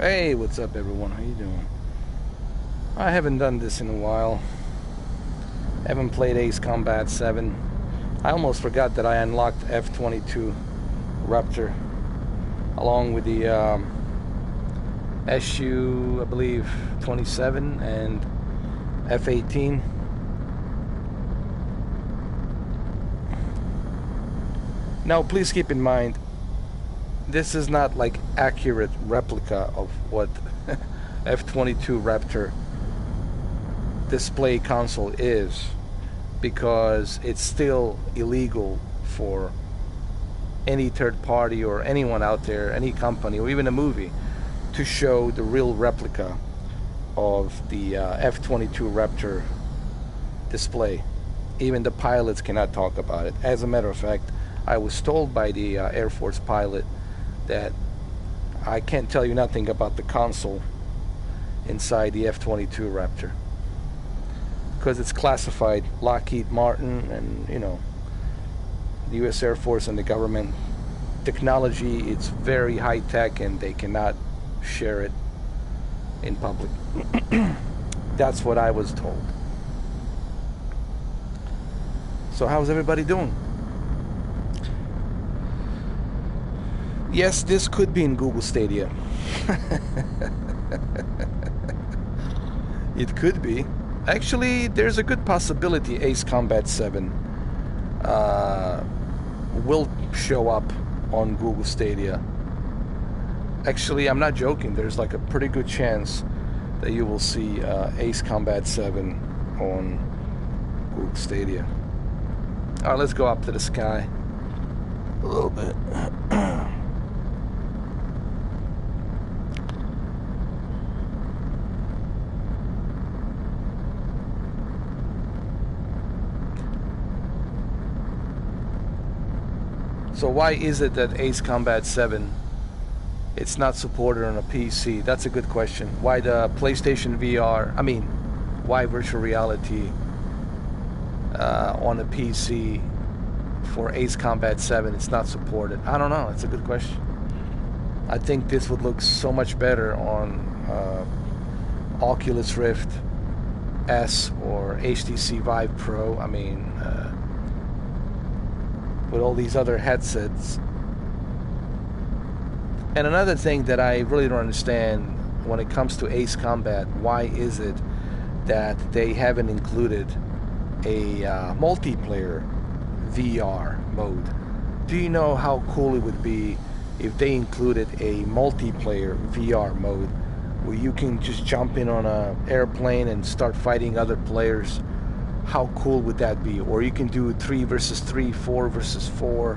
Hey, what's up everyone? How you doing? I haven't done this in a while. I haven't played Ace Combat 7. I almost forgot that I unlocked F-22 Raptor along with the SU, I believe, 27 and F-18. Now, please keep in mind, this is not like accurate replica of what F-22 Raptor display console is, because it's still illegal for any third party or anyone out there, any company or even a movie, to show the real replica of the F-22 Raptor display. Even the pilots cannot talk about it. As a matter of fact, I was told by the Air Force pilot that I can't tell you nothing about the console inside the F-22 Raptor because it's classified. Lockheed Martin and, you know, the US Air Force and the government technology, it's very high tech and they cannot share it in public. That's what I was told. So how's everybody doing? Yes, this could be in Google Stadia. It could be. Actually, there's a good possibility Ace Combat 7 will show up on Google Stadia. Actually, I'm not joking. There's like a pretty good chance that you will see Ace Combat 7 on Google Stadia. Alright, let's go up to the sky a little bit. So why is it that Ace Combat 7, it's not supported on a PC? That's a good question. Why the PlayStation VR, why virtual reality on a PC for Ace Combat 7, it's not supported? I don't know, it's a good question. I think this would look so much better on Oculus Rift S or HTC Vive Pro. With all these other headsets. And another thing that I really don't understand when it comes to Ace Combat, why is it that they haven't included a multiplayer VR mode? Do you know how cool it would be if they included a multiplayer VR mode where you can just jump in on an airplane and start fighting other players? How cool would that be? Or you can do 3 versus 3, 4 versus 4.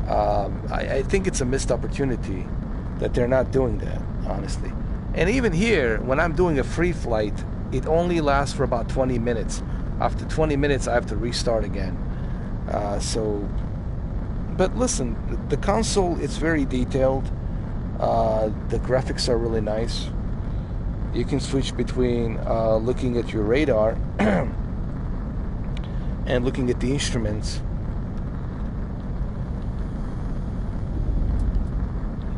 I think it's a missed opportunity that they're not doing that, honestly. And even here, when I'm doing a free flight, it only lasts for about 20 minutes. After 20 minutes, I have to restart again. But listen, the console is very detailed. The graphics are really nice. You can switch between looking at your radar and looking at the instruments.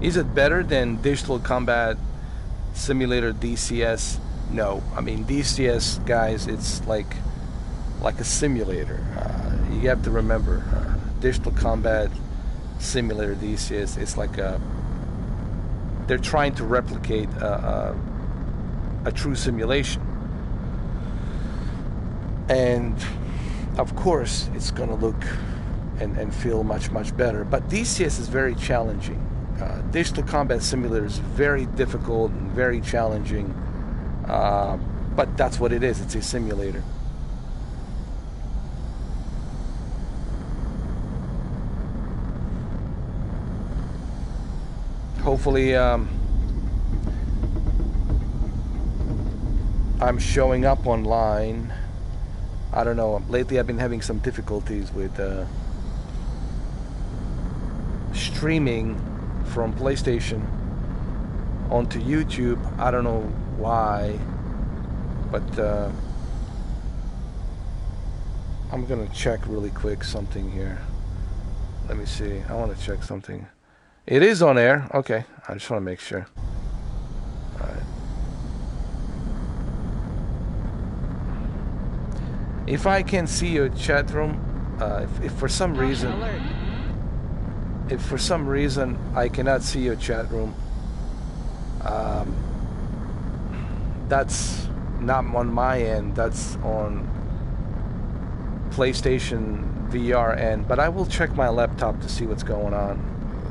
Is it better than Digital Combat Simulator DCS? No. DCS, guys, it's like a simulator. You have to remember, Digital Combat Simulator DCS, it's like they're trying to replicate a true simulation. And of course, it's going to look and feel much, much better. But DCS is very challenging. Digital Combat Simulator is very difficult and very challenging. But that's what it is. It's a simulator. Hopefully, I'm showing up online. I don't know, lately I've been having some difficulties with streaming from PlayStation onto YouTube. I don't know why, but I'm gonna check really quick something here. Let me see, I want to check something. It is on air. Okay, I just want to make sure. If I can see your chat room, if for some reason, I cannot see your chat room, that's not on my end. That's on PlayStation VR end. But I will check my laptop to see what's going on.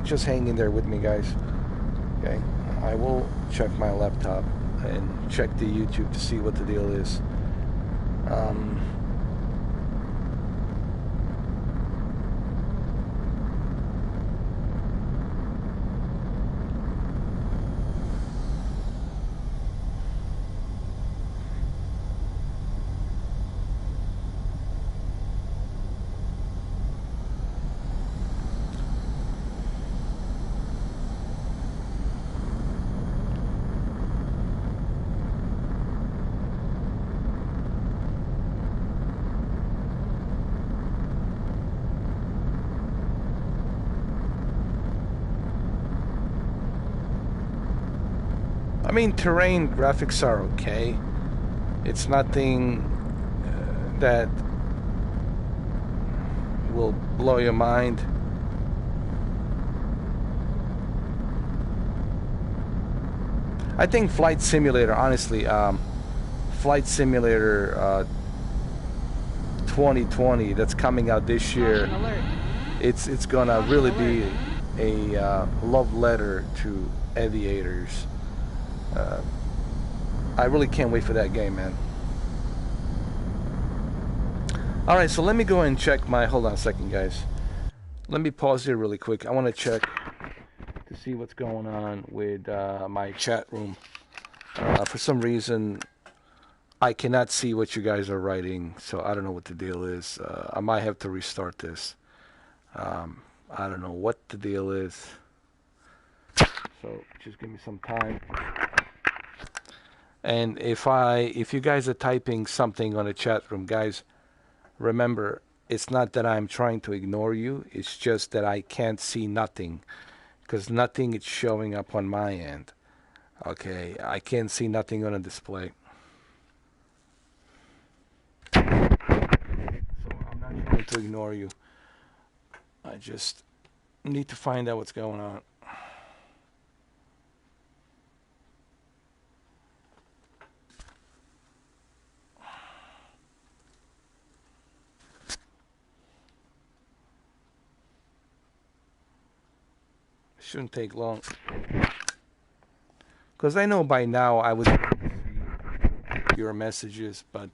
Just hang in there with me, guys. Okay, I will check my laptop and check the YouTube to see what the deal is. I mean, terrain graphics are okay. It's nothing that will blow your mind. I think Flight Simulator, honestly, Flight Simulator 2020 that's coming out this year, it's gonna really be a love letter to aviators. I really can't wait for that game, man. Alright, so let me go and check my... Hold on a second, guys. Let me pause here really quick. I want to check to see what's going on with my chat room. For some reason, I cannot see what you guys are writing, so I don't know what the deal is. I might have to restart this. I don't know what the deal is. So just give me some time. And if you guys are typing something on the chat room, guys, remember, it's not that I'm trying to ignore you. It's just that I can't see nothing, because nothing is showing up on my end. Okay, I can't see nothing on the display. So I'm not trying to ignore you. I just need to find out what's going on. Shouldn't take long, because I know by now I would see your messages, but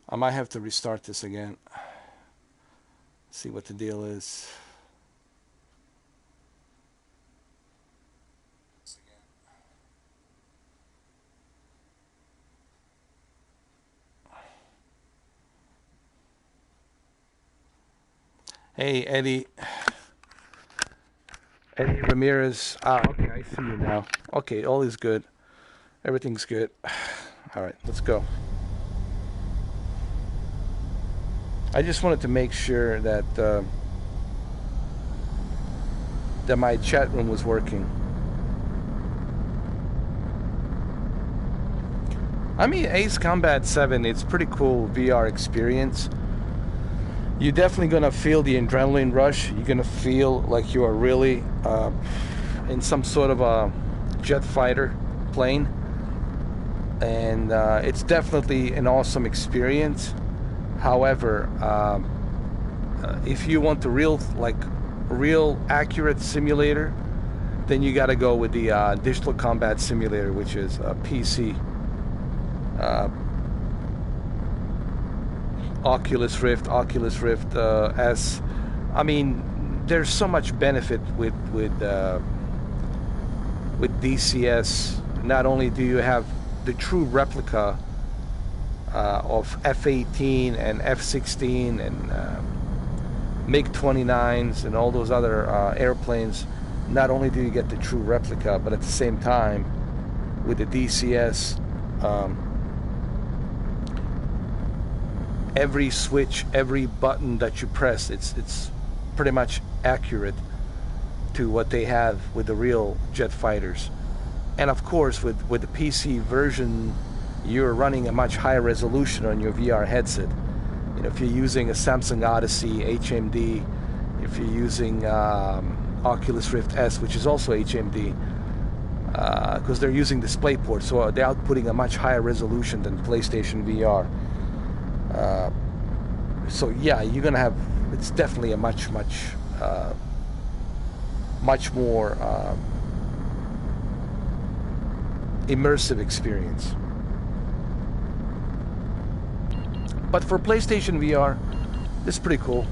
I might have to restart this again. See what the deal is. Hey, Eddie Ramirez. Okay, I see you now. Okay, all is good. Everything's good. All right, let's go. I just wanted to make sure that that my chat room was working. I mean, Ace Combat 7, it's pretty cool VR experience. You're definitely gonna feel the adrenaline rush. You're gonna feel like you are really in some sort of a jet fighter plane, and it's definitely an awesome experience. However, if you want the real accurate simulator, then you got to go with the Digital Combat Simulator, which is a PC. Oculus Rift S. I mean, there's so much benefit with DCS. Not only do you have the true replica of F-18 and F-16 and MiG-29s and all those other airplanes, not only do you get the true replica, but at the same time, with the DCS, every switch, every button that you press, it's pretty much accurate to what they have with the real jet fighters. And of course, with the PC version, you're running a much higher resolution on your VR headset. You know, if you're using a Samsung Odyssey HMD, if you're using Oculus Rift S, which is also HMD, because they're using DisplayPort, so they're outputting a much higher resolution than PlayStation VR. So yeah, you're gonna have, it's definitely a much more immersive experience. But for PlayStation VR, this is pretty cool.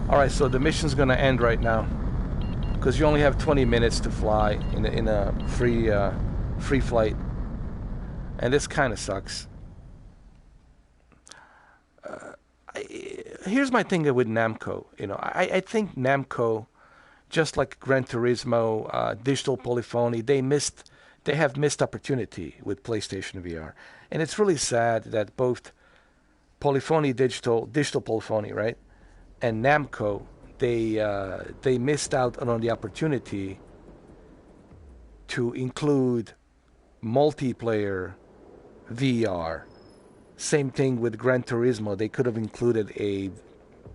Alright, so the mission's gonna end right now, because you only have 20 minutes to fly in a free flight, and this kind of sucks. Here's my thing with Namco. You know, I think Namco, just like Gran Turismo, Digital Polyphony, they have missed opportunity with PlayStation VR, and it's really sad that both Polyphony Digital Polyphony, right, and Namco, they missed out on the opportunity to include multiplayer VR. Same thing with Gran Turismo. They could have included a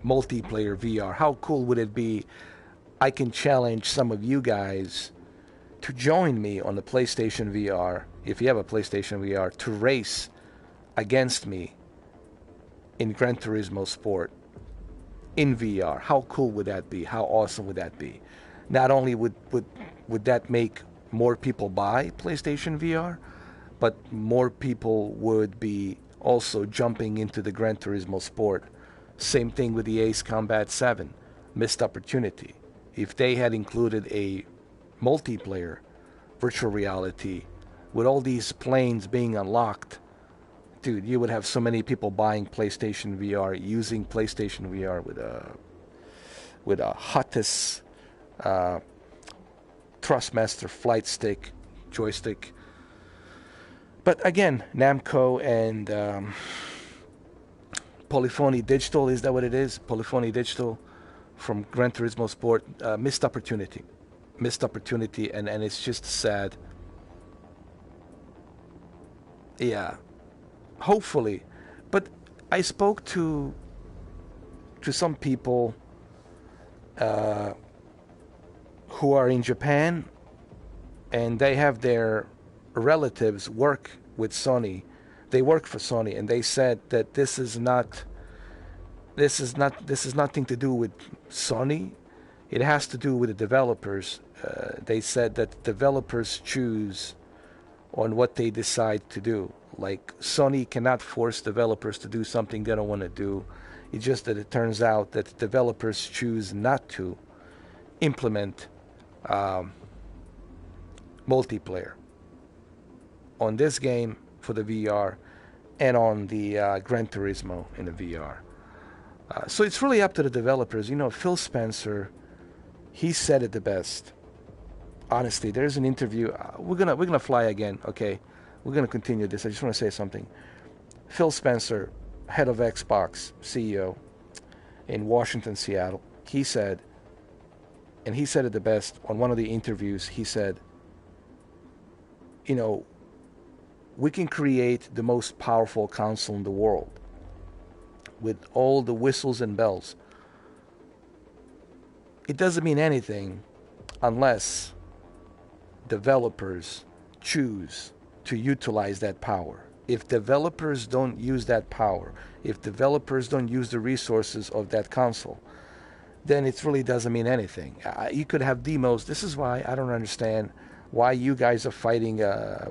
multiplayer VR. How cool would it be? I can challenge some of you guys to join me on the PlayStation VR, if you have a PlayStation VR, to race against me in Gran Turismo Sport in VR. How cool would that be? How awesome would that be? Not only would that make more people buy PlayStation VR, but more people would be also jumping into the Gran Turismo Sport. Same thing with the Ace Combat 7. Missed opportunity. If they had included a multiplayer virtual reality with all these planes being unlocked, dude, you would have so many people buying PlayStation VR, using PlayStation VR with a hottest Thrustmaster flight stick, joystick. But again, Namco and Polyphony Digital, is that what it is? Polyphony Digital from Gran Turismo Sport, missed opportunity, and it's just sad. Yeah, hopefully, but I spoke to some people who are in Japan, and they have their relatives work with Sony. They work for Sony, and they said that this is nothing to do with Sony. It has to do with the developers. They said that developers choose on what they decide to do. Like, Sony cannot force developers to do something they don't want to do. It's just that it turns out that developers choose not to implement multiplayer on this game for the VR and on the Gran Turismo in the VR. So it's really up to the developers. You know, Phil Spencer, he said it the best. Honestly, there's an interview. We're gonna fly again. Okay, we're gonna continue this. I just want to say something. Phil Spencer, head of Xbox, CEO in Washington, Seattle. He said, and he said it the best on one of the interviews. He said, you know, we can create the most powerful console in the world with all the whistles and bells. It doesn't mean anything unless developers choose to utilize that power. If developers don't use that power, if developers don't use the resources of that console, then it really doesn't mean anything. You could have the most. This is why I don't understand why you guys are fighting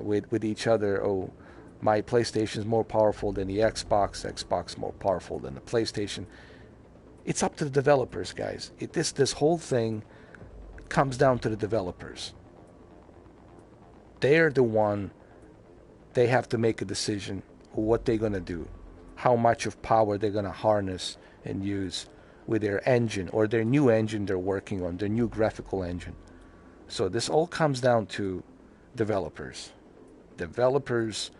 with each other. Oh, my PlayStation is more powerful than the Xbox more powerful than the PlayStation. It's up to the developers, guys. This whole thing comes down to the developers. They're the one. They have to make a decision what they're going to do, how much of power they're going to harness and use with their engine or their new engine they're working on, their new graphical engine. So this all comes down to developers. Developers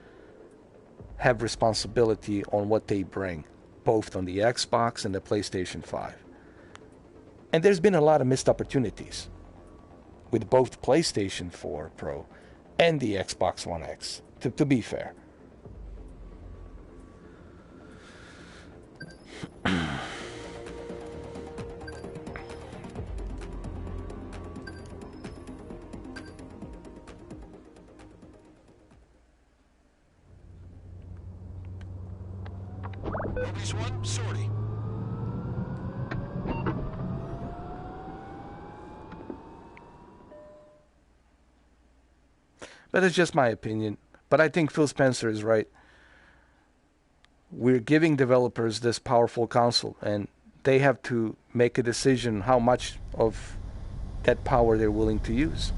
have responsibility on what they bring, both on the Xbox and the PlayStation 5. And there's been a lot of missed opportunities with both PlayStation 4 Pro and the Xbox One X, to be fair. Nobody's one, sorry. But it's just my opinion. But I think Phil Spencer is right. We're giving developers this powerful console, and they have to make a decision how much of that power they're willing to use.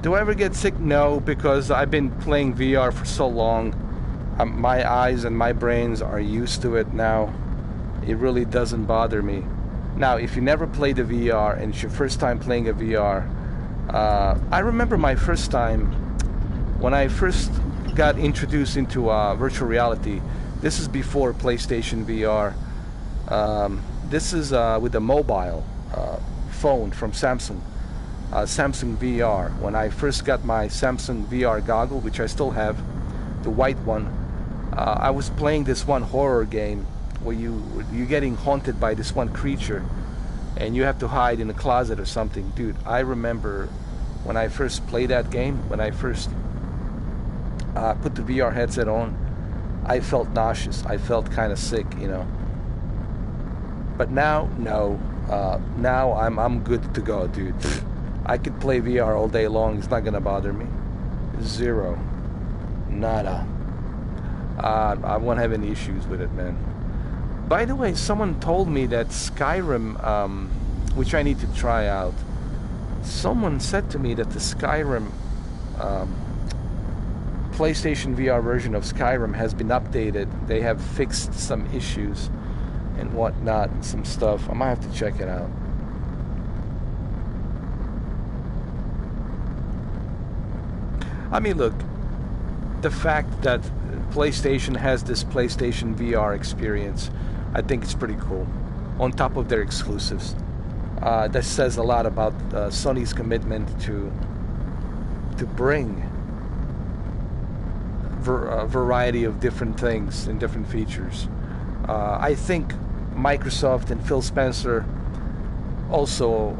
Do I ever get sick? No, because I've been playing VR for so long. My eyes and my brains are used to it now. It really doesn't bother me. Now, if you never played a VR and it's your first time playing a VR, I remember my first time when I first got introduced into virtual reality. This is before PlayStation VR. This is with a mobile phone from Samsung. Samsung VR. When I first got my Samsung VR goggle, which I still have, the white one, I was playing this one horror game where you're getting haunted by this one creature, and you have to hide in a closet or something. Dude, I remember when I first played that game, when I first put the VR headset on, I felt nauseous. I felt kind of sick, you know. But now, no. Now I'm good to go, dude. I could play VR all day long. It's not gonna bother me. Zero. Nada. I won't have any issues with it, man. By the way, someone told me that Skyrim, which I need to try out. Someone said to me that the Skyrim PlayStation VR version of Skyrim has been updated. They have fixed some issues and whatnot, and some stuff. I might have to check it out. I mean, look, the fact that PlayStation has this PlayStation VR experience, I think it's pretty cool. On top of their exclusives, that says a lot about Sony's commitment to bring a variety of different things and different features. I think Microsoft and Phil Spencer also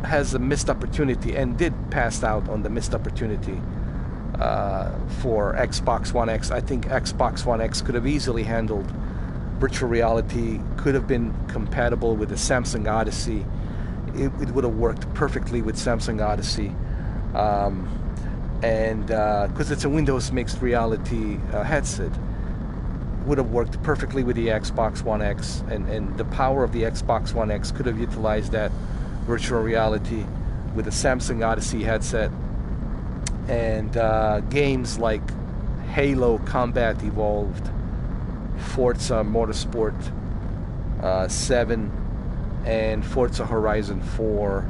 has a missed opportunity, and did pass out on the missed opportunity for Xbox One X. I think Xbox One X could have easily handled virtual reality, could have been compatible with the Samsung Odyssey. It would have worked perfectly with Samsung Odyssey, and because it's a Windows mixed reality headset, would have worked perfectly with the Xbox One X, and the power of the Xbox One X could have utilized that virtual reality with a Samsung Odyssey headset, and games like Halo Combat Evolved, Forza Motorsport 7, and Forza Horizon 4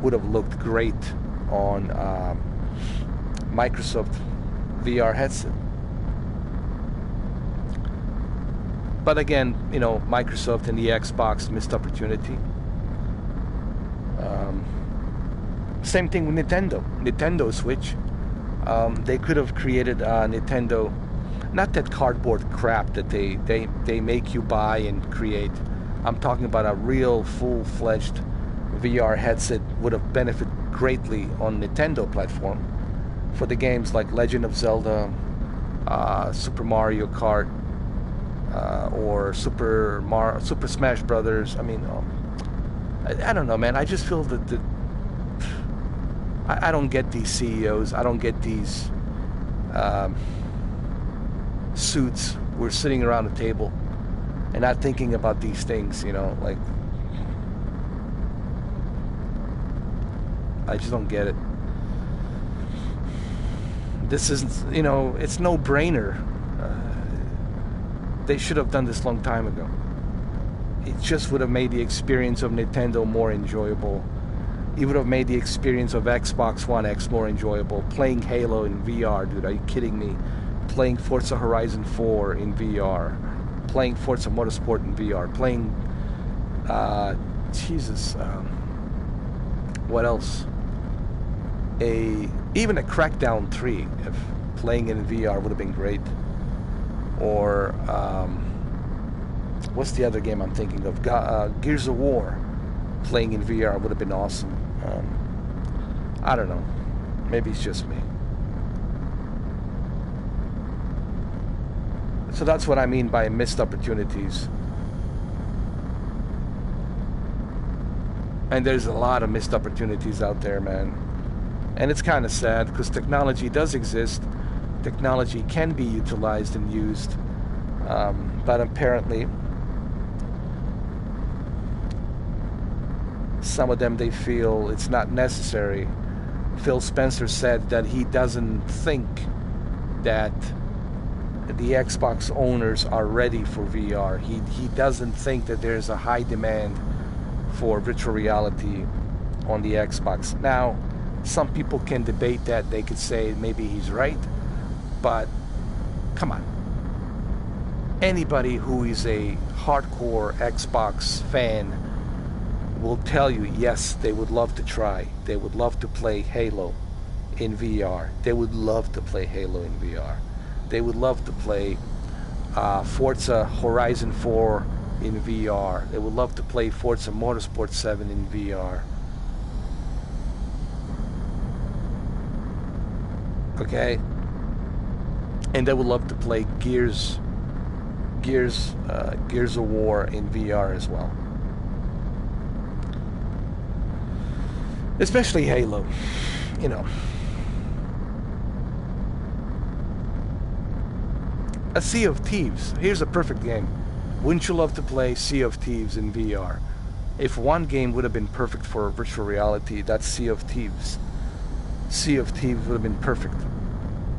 would have looked great on Microsoft VR headset. But again, you know, Microsoft and the Xbox missed opportunity. Same thing with Nintendo Switch. They could have created a Nintendo, not that cardboard crap that they make you buy and create. I'm talking about a real full-fledged VR headset would have benefited greatly on Nintendo platform for the games like Legend of Zelda, Super Mario Kart, or Super Smash Brothers. I mean, I don't know, man. I just feel that I don't get these CEOs. I don't get these suits. We're sitting around a table and not thinking about these things, you know, like I just don't get it. This isn't, you know, it's no brainer. They should have done this long time ago. It just would have made the experience of Nintendo more enjoyable. It would have made the experience of Xbox One X more enjoyable. Playing Halo in VR, dude, are you kidding me? Playing Forza Horizon 4 in VR. Playing Forza Motorsport in VR. Playing, what else? Even a Crackdown 3, if playing in VR would have been great. Or, what's the other game I'm thinking of? Gears of War. Playing in VR would have been awesome. I don't know. Maybe it's just me. So that's what I mean by missed opportunities. And there's a lot of missed opportunities out there, man. And it's kind of sad because technology does exist. Technology can be utilized and used. But apparently, some of them, they feel it's not necessary. Phil Spencer said that he doesn't think that the Xbox owners are ready for VR. He doesn't think that there's a high demand for virtual reality on the Xbox. Now, some people can debate that. They could say maybe he's right, but come on. Anybody who is a hardcore Xbox fan will tell you, yes, they would love to try. They would love to play Halo in VR. They would love to play Halo in VR. They would love to play Forza Horizon 4 in VR. They would love to play Forza Motorsport 7 in VR. Okay? And they would love to play Gears of War in VR as well. Especially Halo, you know. A Sea of Thieves. Here's a perfect game. Wouldn't you love to play Sea of Thieves in VR? If one game would have been perfect for virtual reality, that's Sea of Thieves. Sea of Thieves would have been perfect.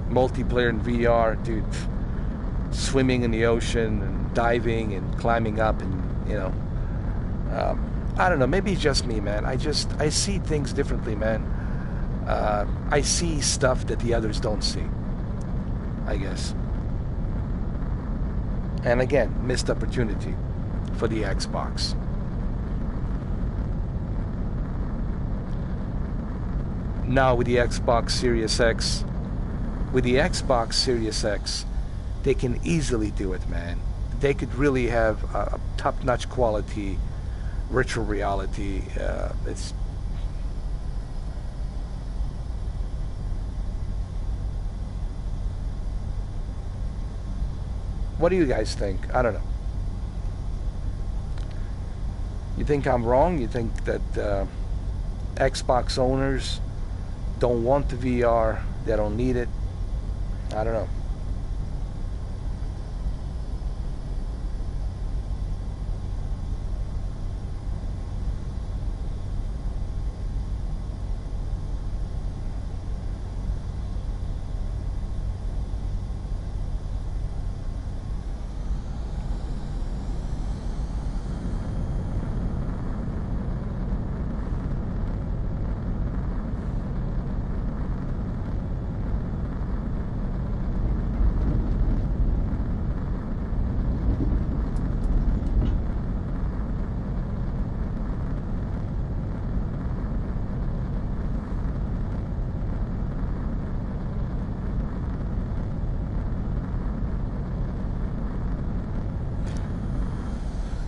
Multiplayer in VR, dude. Swimming in the ocean and diving and climbing up and, you know. I don't know, maybe it's just me, man. I see things differently, man. I see stuff that the others don't see, I guess. And again, missed opportunity for the Xbox. Now with the Xbox Series X, they can easily do it, man. They could really have a top-notch quality virtual reality. It's what do you guys think? I don't know. You think I'm wrong? You think that Xbox owners don't want the VR? They don't need it? I don't know.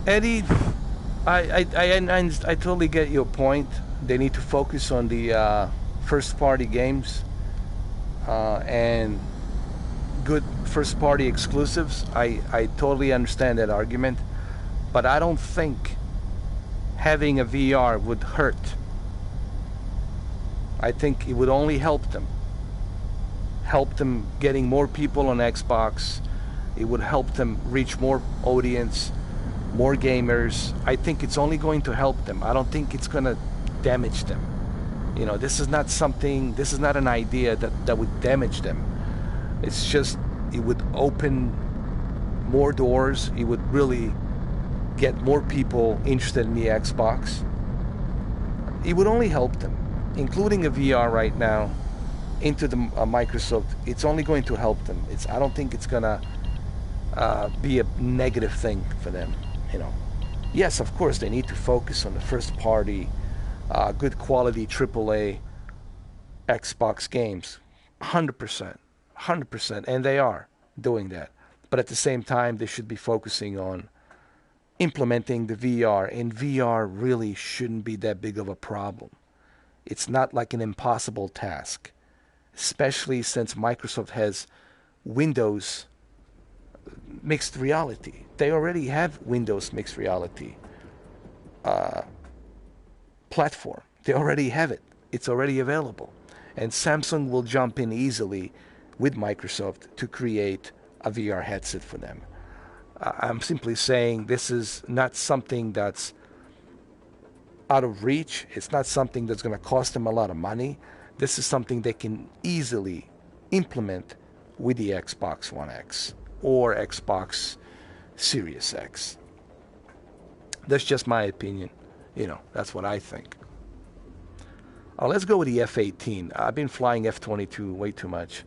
Eddie, I totally get your point. They need to focus on the first-party games and good first-party exclusives. I totally understand that argument, but I don't think having a VR would hurt. I think it would only help them. Help them getting more people on Xbox. It would help them reach more audience, more gamers. I think it's only going to help them. I don't think it's going to damage them. You know, this is not something, this is not an idea that would damage them. It's just, it would open more doors. It would really get more people interested in the Xbox. It would only help them, including a VR right now into the Microsoft. It's only going to help them. I don't think it's gonna be a negative thing for them. You know, yes, of course they need to focus on the first party, good quality AAA Xbox games, 100%, 100%, and they are doing that. But at the same time, they should be focusing on implementing the VR, and VR really shouldn't be that big of a problem. It's not like an impossible task, especially since Microsoft has Windows mixed reality. They already have Windows mixed reality platform. They already have it. It's already available. And Samsung will jump in easily with Microsoft to create a VR headset for them. I'm simply saying this is not something that's out of reach. It's not something that's going to cost them a lot of money. This is something they can easily implement with the Xbox One X or Xbox Series X. That's just my opinion. You know, that's what I think. Let's go with the F-18. I've been flying F-22 way too much.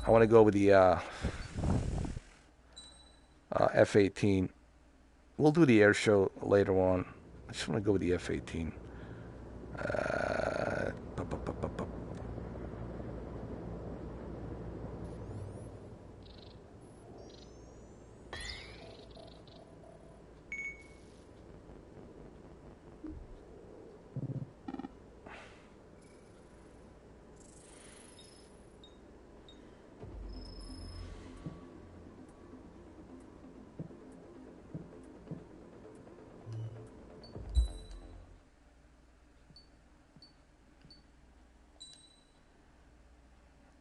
I want to go with the F-18. We'll do the air show later on. I just want to go with the F-18.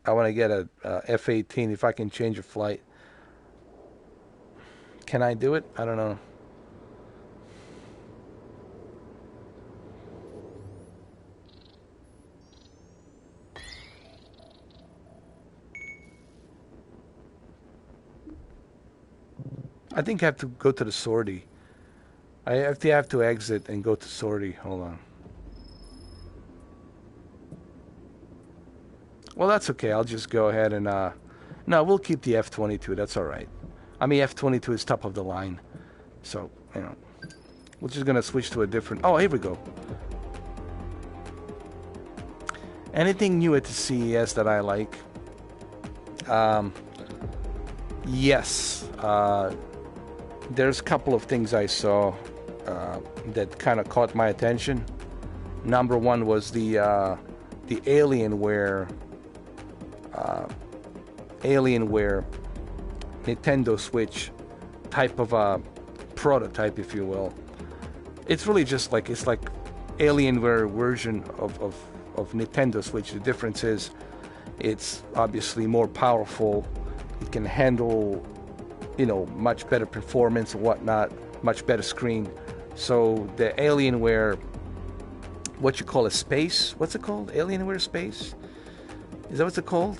I want to get a F-18 if I can change a flight. Can I do it? I don't know. I think I have to go to the sortie. I have to exit and go to sortie. Hold on. Well, that's okay. I'll just go ahead and no, we'll keep the F-22. That's all right. I mean, F-22 is top of the line, so you know, we're just gonna switch to a different. Oh, here we go. Anything new at the CES that I like? Yes. There's a couple of things I saw that kind of caught my attention. Number one was the Alienware Nintendo Switch type of a prototype, if you will. It's really just like Alienware version of Nintendo Switch. The difference is it's obviously more powerful. It can handle, you know, much better performance and whatnot, much better screen. So the Alienware, what you call a space, what's it called? Alienware Space? Is that what it's called?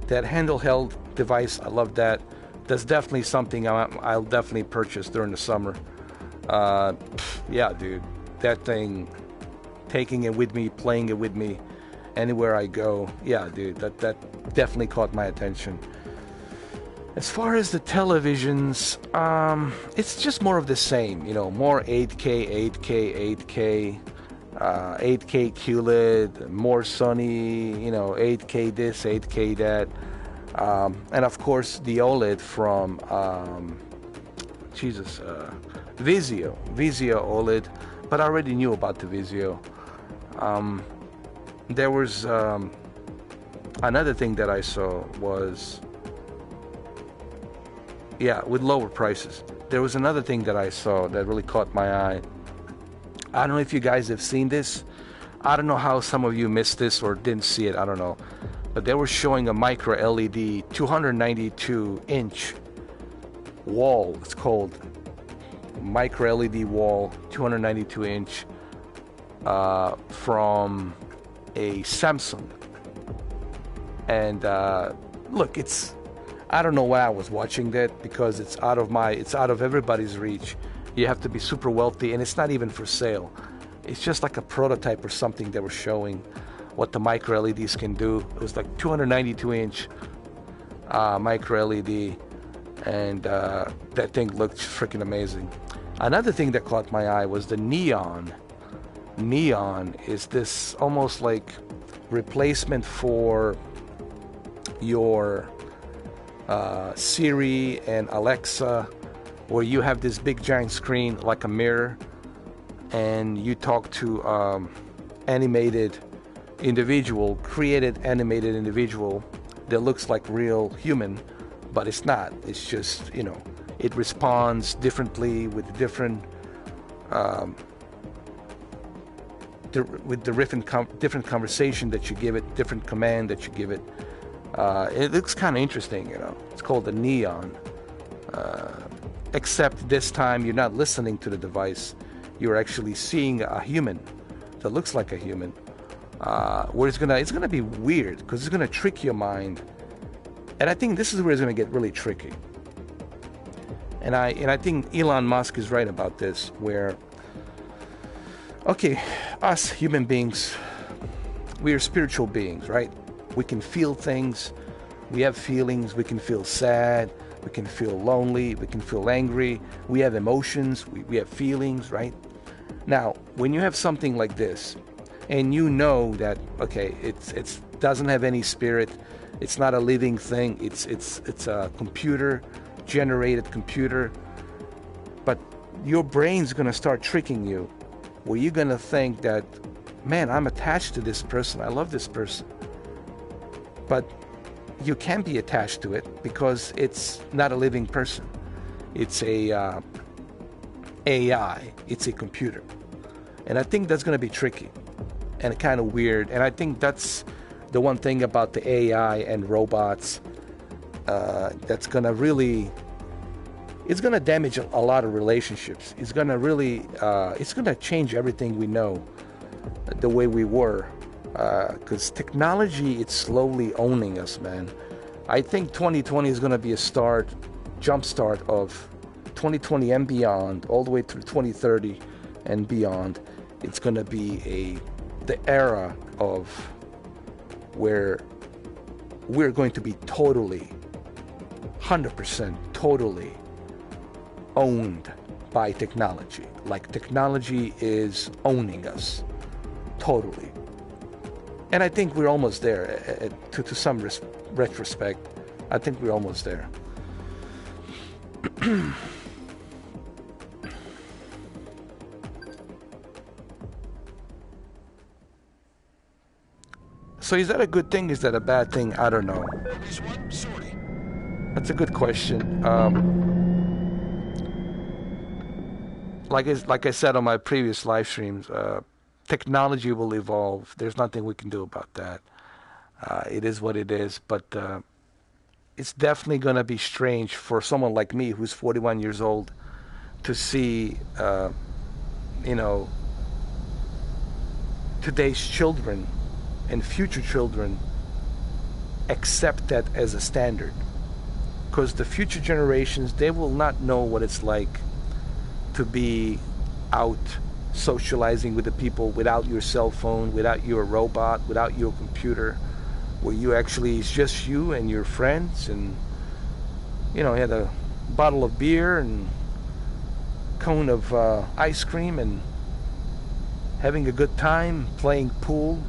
That handheld device, I love that. That's definitely something I'll definitely purchase during the summer. Yeah, dude, that thing, taking it with me, playing it with me, anywhere I go. Yeah, dude, that definitely caught my attention. As far as the televisions, it's just more of the same, you know, more 8K, 8K, 8K, 8K QLED, more Sony, you know, 8K this, 8K that, and of course the OLED from, Vizio OLED, but I already knew about the Vizio. There was another thing that I saw was, yeah, with lower prices. There was another thing that I saw that really caught my eye. I don't know if you guys have seen this. I don't know how some of you missed this or didn't see it. I don't know. But they were showing a micro LED 292-inch wall. It's called micro LED wall, 292-inch from a Samsung. And look, I don't know why I was watching that, because it's out of everybody's reach. You have to be super wealthy, and it's not even for sale. It's just like a prototype or something they were showing what the micro LEDs can do. It was like 292-inch micro LED, and that thing looked freaking amazing. Another thing that caught my eye was the neon. Neon is this almost like replacement for your Siri and Alexa, where you have this big giant screen like a mirror, and you talk to created animated individual that looks like real human, but it's not. It's just, it responds differently with different different conversation that you give it, different command that you give it. It looks kind of interesting, It's called the Neon. Except this time you're not listening to the device. You're actually seeing a human that looks like a human. Where it's gonna be weird, because it's gonna trick your mind. And I think this is where it's gonna get really tricky. And I think Elon Musk is right about this, where, okay, us human beings, we are spiritual beings, right? We can feel things. We have feelings. We can feel sad. We can feel lonely. We can feel angry. We have emotions. We have feelings, right? Now, when you have something like this, and you know that, okay, it doesn't have any spirit. It's not a living thing. It's a computer-generated computer. But your brain's gonna start tricking you, where you're gonna think that, man, I'm attached to this person. I love this person. But you can't be attached to it, because it's not a living person. It's a AI. It's a computer. And I think that's going to be tricky and kind of weird. And I think that's the one thing about the AI and robots that's going to really, it's going to damage a lot of relationships. It's going to really, it's going to change everything we know the way we were. Because technology, it's slowly owning us, man. I think 2020 is going to be a jump start of 2020 and beyond, all the way through 2030 and beyond. It's going to be the era of where we're going to be totally, 100% totally owned by technology. Like, technology is owning us totally. And I think we're almost there, to some retrospect. I think we're almost there. So is that a good thing? Is that a bad thing? I don't know. This one, sortie. That's a good question. Like I said on my previous live streams, technology will evolve. There's nothing we can do about that. It is what it is. But it's definitely going to be strange for someone like me, who's 41 years old, to see, today's children and future children accept that as a standard. Because the future generations, they will not know what it's like to be out socializing with the people without your cell phone, without your robot, without your computer, where you actually, it's just you and your friends, and you had a bottle of beer and cone of ice cream and having a good time playing pool.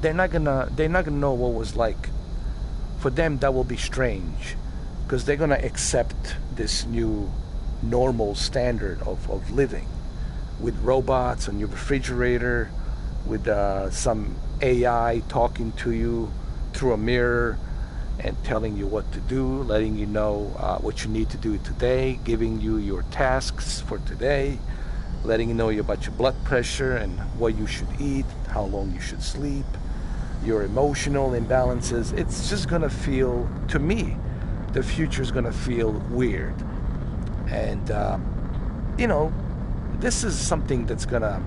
They're not gonna know what it was like. For them, that will be strange, because they're gonna accept this new normal standard of living, with robots on your refrigerator, with some AI talking to you through a mirror and telling you what to do, letting you know what you need to do today, giving you your tasks for today, letting you know about your blood pressure and what you should eat, how long you should sleep, your emotional imbalances. It's just gonna feel, to me, the future's gonna feel weird. And this is something that's gonna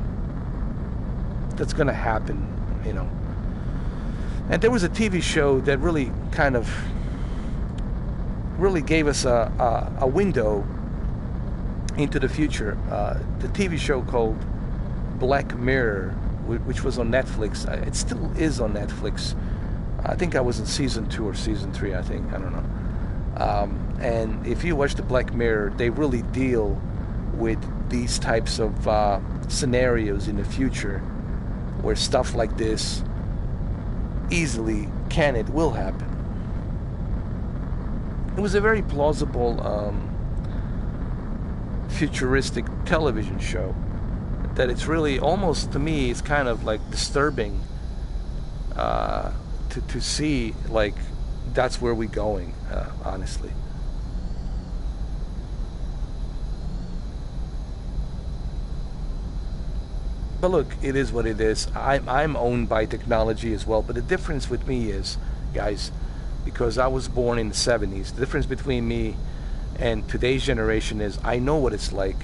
that's going to happen, you know. And there was a TV show that really kind of really gave us a window into the future. The TV show called Black Mirror, which was on Netflix. It still is on Netflix. I think I was in season 2 or season 3, I think. I don't know. And if you watch the Black Mirror, they really deal with these types of scenarios in the future where stuff like this easily it will happen. It was a very plausible futuristic television show that it's really almost, to me, it's kind of like disturbing to see, like, that's where we're going, honestly. But look, it is what it is. I'm owned by technology as well, but the difference with me is, guys, because I was born in the 70s, the difference between me and today's generation is I know what it's like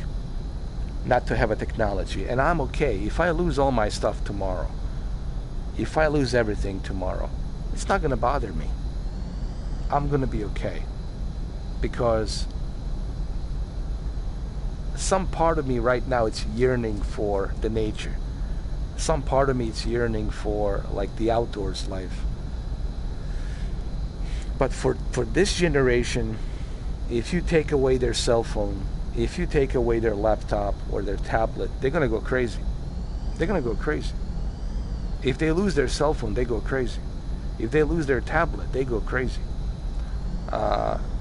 not to have a technology, and I'm okay. If I lose all my stuff tomorrow, if I lose everything tomorrow, it's not going to bother me. I'm going to be okay, because some part of me right now, it's yearning for the nature. Some part of me, it's yearning for, like, the outdoors life. But for this generation, if you take away their cell phone, if you take away their laptop or their tablet, they're going to go crazy. They're going to go crazy. If they lose their cell phone, they go crazy. If they lose their tablet, they go crazy.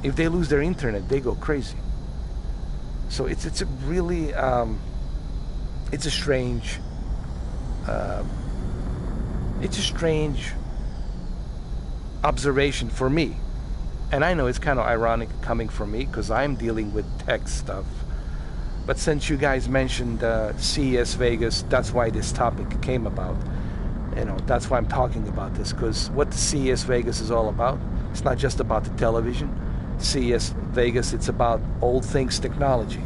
If they lose their internet, they go crazy. So it's a really it's a strange observation for me. And I know it's kind of ironic coming from me because I'm dealing with tech stuff. But since you guys mentioned CES Vegas, that's why this topic came about. You know, that's why I'm talking about this, because what the CES Vegas is all about, it's not just about the television. CES Vegas, it's about old things technology.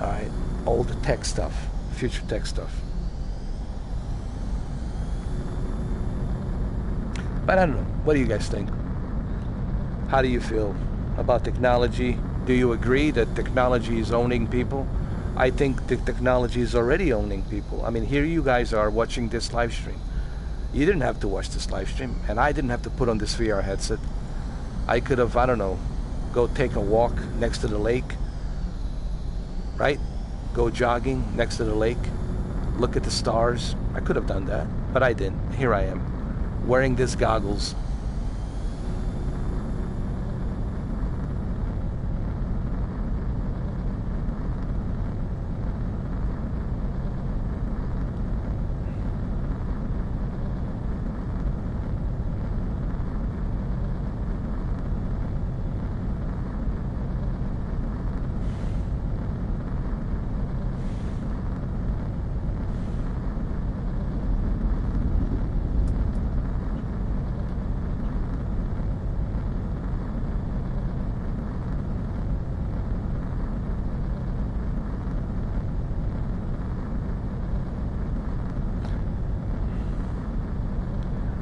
All right, old tech stuff, future tech stuff. But I don't know. What do you guys think? How do you feel about technology? Do you agree that technology is owning people? I think the technology is already owning people. I mean, here you guys are watching this live stream. You didn't have to watch this live stream, and I didn't have to put on this VR headset. I could have, I don't know, go take a walk next to the lake, right? Go jogging next to the lake, look at the stars. I could have done that, but I didn't. Here I am, wearing these goggles.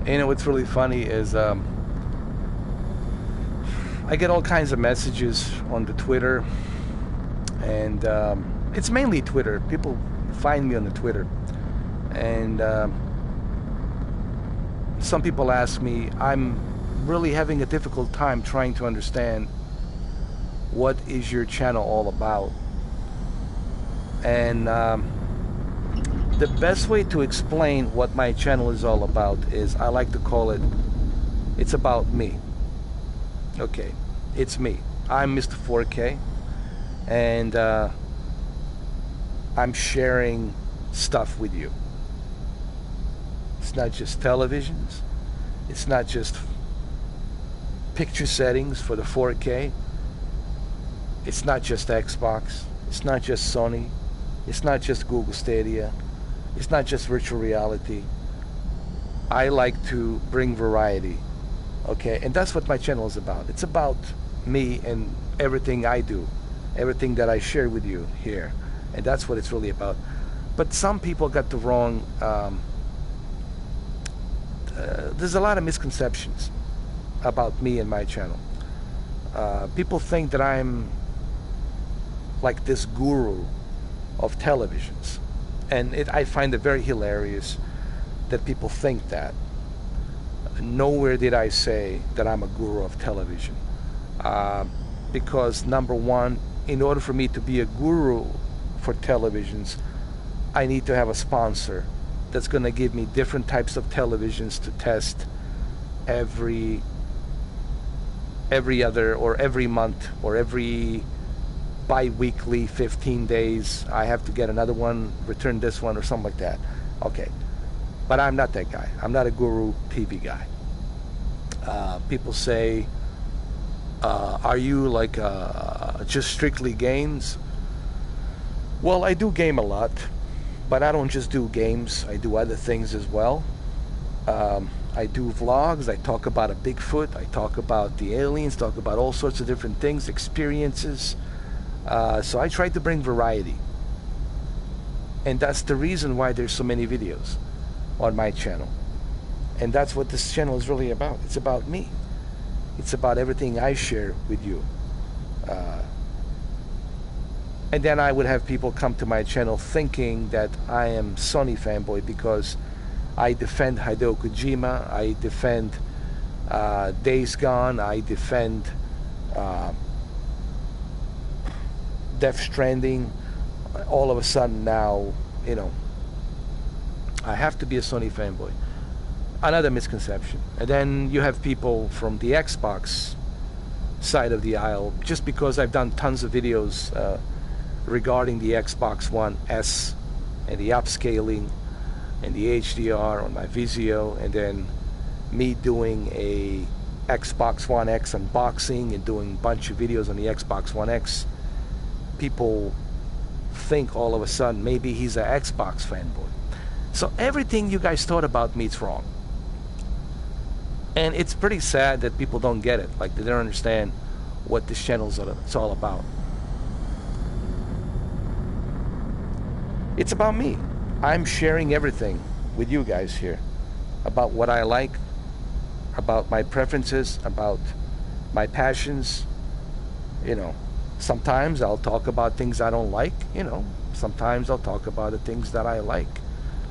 You know what's really funny is I get all kinds of messages on the Twitter, and it's mainly Twitter. People find me on the Twitter, and some people ask me, I'm really having a difficult time trying to understand what is your channel all about. And the best way to explain what my channel is all about is, I like to call it, it's about me. Okay, it's me. I'm Mr. 4K, and I'm sharing stuff with you. It's not just televisions. It's not just picture settings for the 4K. It's not just Xbox. It's not just Sony. It's not just Google Stadia. It's not just virtual reality. I like to bring variety, okay? And that's what my channel is about. It's about me and everything I do, everything that I share with you here. And that's what it's really about. But some people got the wrong there's a lot of misconceptions about me and my channel. People think that I'm like this guru of televisions, and I find it very hilarious that people think that. Nowhere did I say that I'm a guru of television, because number one, in order for me to be a guru for televisions, I need to have a sponsor that's going to give me different types of televisions to test every other or every month or every bi-weekly 15 days. I have to get another one, return this one or something like that. Okay, but I'm not that guy. I'm not a guru TV guy. People say, are you like just strictly games? Well, I do game a lot, but I don't just do games. I do other things as well. I do vlogs. I talk about a Bigfoot. I talk about the aliens, talk about all sorts of different things, experiences. So I try to bring variety. And that's the reason why there's so many videos on my channel. And that's what this channel is really about. It's about me. It's about everything I share with you. And then I would have people come to my channel thinking that I am Sony fanboy because I defend Hideo Kojima, I defend Days Gone, I defend Death Stranding. All of a sudden now, you know, I have to be a Sony fanboy. Another misconception. And then you have people from the Xbox side of the aisle, just because I've done tons of videos regarding the Xbox One S and the upscaling and the HDR on my Vizio, and then me doing a Xbox One X unboxing and doing a bunch of videos on the Xbox One X. People think all of a sudden maybe he's an Xbox fanboy. So everything you guys thought about me is wrong. And it's pretty sad that people don't get it. Like, they don't understand what this channel is all about. It's about me. I'm sharing everything with you guys here about what I like, about my preferences, about my passions. You know, sometimes I'll talk about things I don't like. You know, sometimes I'll talk about the things that I like.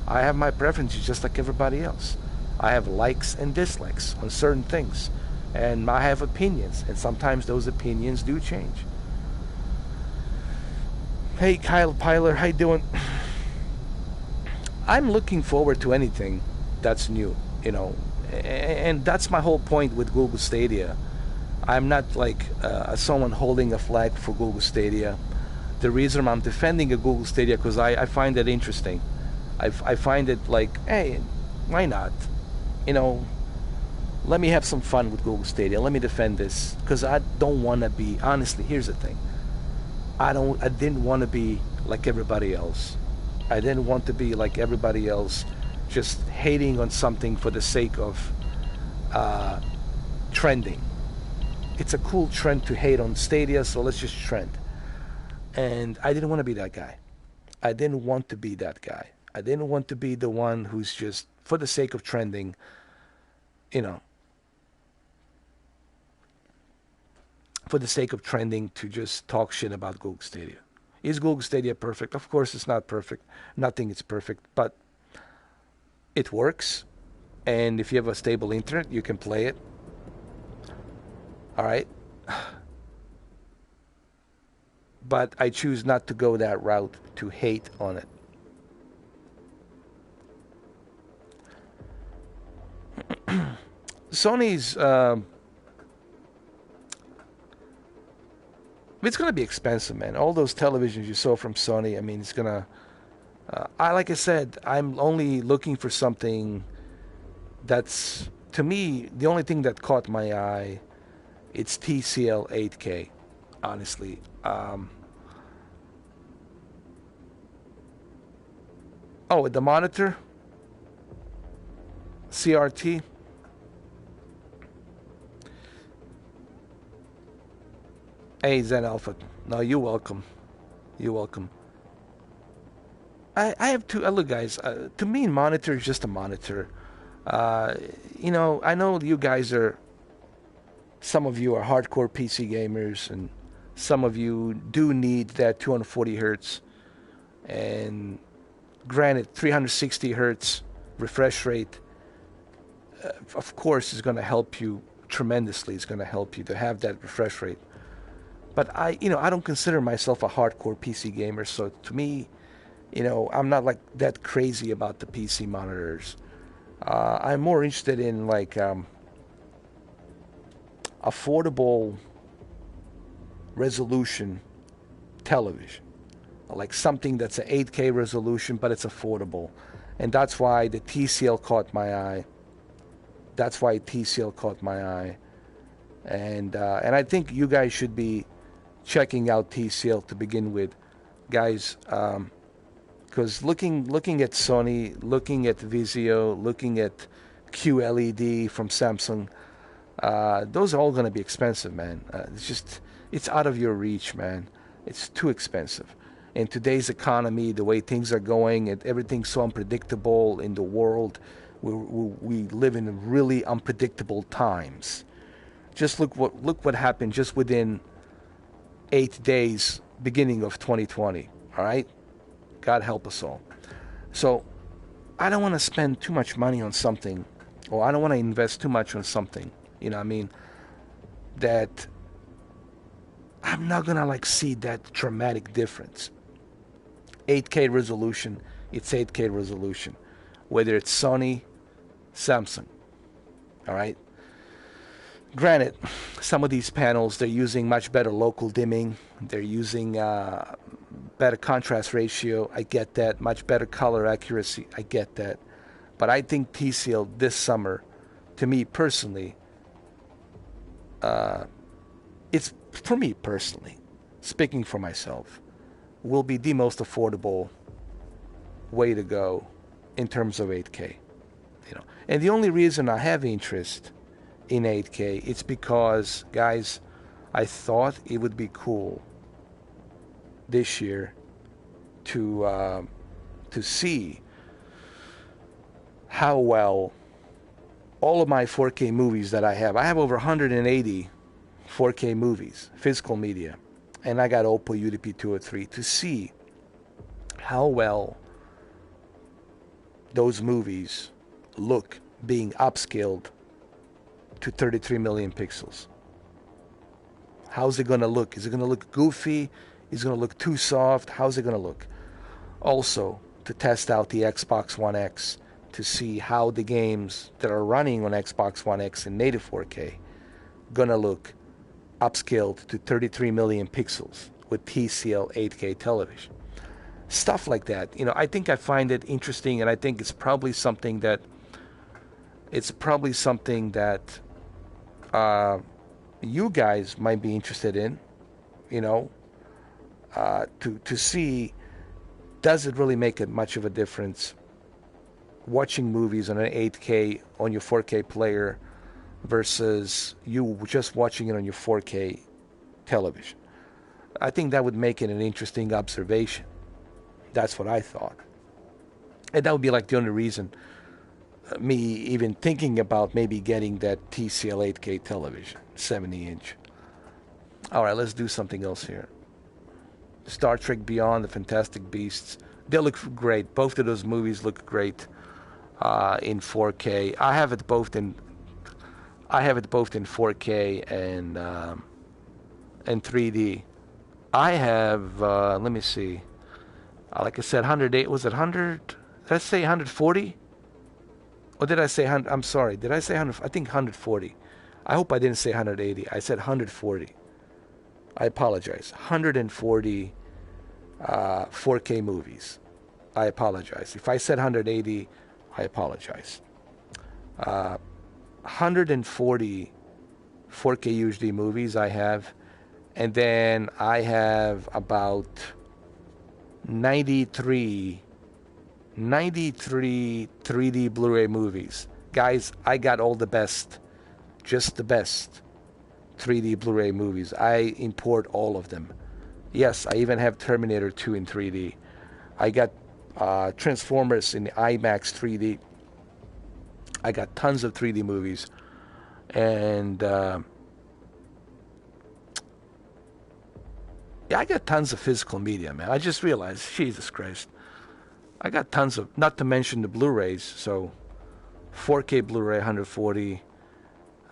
I have my preferences just like everybody else. I have likes and dislikes on certain things, and I have opinions, and sometimes those opinions do change. Hey, Kyle Pyler, how you doing? I'm looking forward to anything that's new, you know, and that's my whole point with Google Stadia. I'm not like someone holding a flag for Google Stadia. The reason I'm defending a Google Stadia because I find it interesting. I find it like, hey, why not? You know, let me have some fun with Google Stadia. Let me defend this because I don't want to be, honestly, here's the thing. I didn't want to be like everybody else. I didn't want to be like everybody else, just hating on something for the sake of trending. It's a cool trend to hate on Stadia, so let's just trend. And I didn't want to be that guy. I didn't want to be that guy. I didn't want to be the one who's just, for the sake of trending, you know, for the sake of trending, to just talk shit about Google Stadia. Is Google Stadia perfect? Of course it's not perfect. Nothing is perfect, but it works. And if you have a stable internet, you can play it. All right. But I choose not to go that route to hate on it. Sony's it's gonna be expensive, man. All those televisions you saw from Sony, I mean, it's gonna like I said, I'm only looking for something that's, to me, the only thing that caught my eye, it's TCL 8K, honestly. Oh, the monitor, CRT. Hey, Zen Alpha. No, you're welcome. You're welcome. I have to look, guys. To me, monitor is just a monitor. Uh, I know you guys are. Some of you are hardcore PC gamers, and some of you do need that 240 hertz. And granted, 360 hertz refresh rate, of course, is going to help you tremendously. It's going to help you to have that refresh rate. But I don't consider myself a hardcore PC gamer, so to me, I'm not like that crazy about the PC monitors. I'm more interested in like affordable resolution television, like something that's an 8K resolution, but it's affordable, and that's why the TCL caught my eye. That's why TCL caught my eye, and I think you guys should be checking out TCL to begin with, guys. Because looking at Sony, looking at Vizio, looking at QLED from Samsung, those are all going to be expensive, man. It's out of your reach, man. It's too expensive. In today's economy, the way things are going, and everything's so unpredictable in the world, we live in really unpredictable times. Just look what happened just within 8 days, beginning of 2020. All right, God help us all. So I don't want to spend too much money on something, or I don't want to invest too much on something. You know what I mean? That I'm not gonna like see that dramatic difference. 8K resolution, it's 8K resolution. Whether it's Sony, Samsung. All right? Granted, some of these panels, they're using much better local dimming. They're using better contrast ratio. I get that. Much better color accuracy. I get that. But I think TCL this summer, to me personally, it's for me personally, speaking for myself, will be the most affordable way to go in terms of 8K. And the only reason I have interest in 8K, it's because, guys, I thought it would be cool this year to see how well all of my 4K movies that I have over 180 4K movies, physical media, and I got Oppo UDP 203, to see how well those movies look being upscaled to 33 million pixels. How's it going to look? Is it going to look goofy? Is it going to look too soft? How's it going to look? Also, to test out the Xbox One X, to see how the games that are running on Xbox One X in native 4K going to look upscaled to 33 million pixels with TCL 8K television. Stuff like that. I think I find it interesting, and I think it's probably something that you guys might be interested in, to see, does it really make much of a difference watching movies on an 8K on your 4K player versus you just watching it on your 4K television? I think that would make it an interesting observation. That's what I thought. And that would be like the only reason me even thinking about maybe getting that TCL 8K television, 70-inch. All right, let's do something else here. Star Trek Beyond, The Fantastic Beasts. They look great. Both of those movies look great in 4K. I have it both in 4K and 3D. I have, let me see. Like I said, 108. Was it 100? Did I say 140? Or did I say 100? I'm sorry. Did I say 100? I think 140. I hope I didn't say 180. I said 140. I apologize. 140 4K movies. I apologize. If I said 180, I apologize. 140 4K UHD movies I have. And then I have about 93 3D Blu-ray movies. Guys, I got all the best, just the best 3D Blu-ray movies. I import all of them. Yes, I even have Terminator 2 in 3D. I got Transformers in IMAX 3D. I got tons of 3D movies, and yeah, I got tons of physical media, man. I just realized, Jesus Christ, I got tons of, not to mention the Blu-rays. So 4K Blu-ray 140,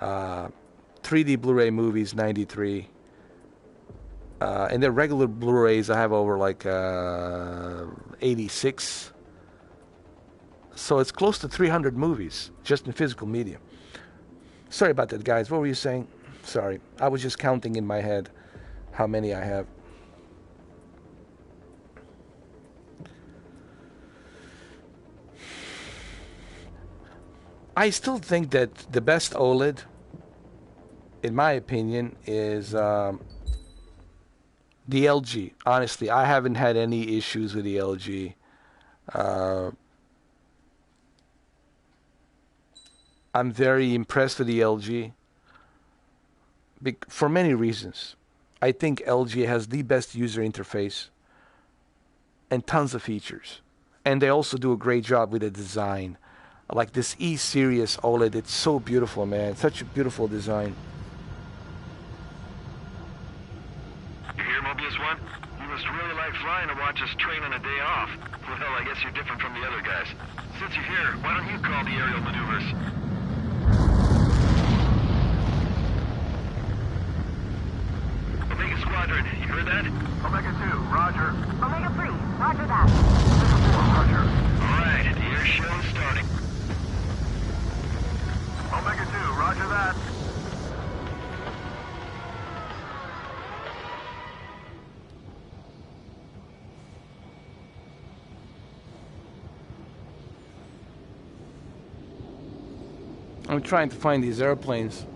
3D Blu-ray movies 93, and the regular Blu-rays I have over like 86. So it's close to 300 movies just in physical media. Sorry about that, guys. What were you saying? Sorry, I was just counting in my head how many I have. I still think that the best OLED, in my opinion, is the LG. Honestly, I haven't had any issues with the LG. I'm very impressed with the LG for many reasons. I think LG has the best user interface and tons of features. And they also do a great job with the design. Like this E-Series OLED, it's so beautiful, man. Such a beautiful design. You hear, Mobius One? You must really like flying to watch us train on a day off. Well, I guess you're different from the other guys. Since you're here, why don't you call the aerial maneuvers? Omega Squadron, you heard that? Omega 2, roger. Omega 3, roger that. Omega 4, roger. All right, the air show is starting. Omega 2, roger that. I'm trying to find these airplanes.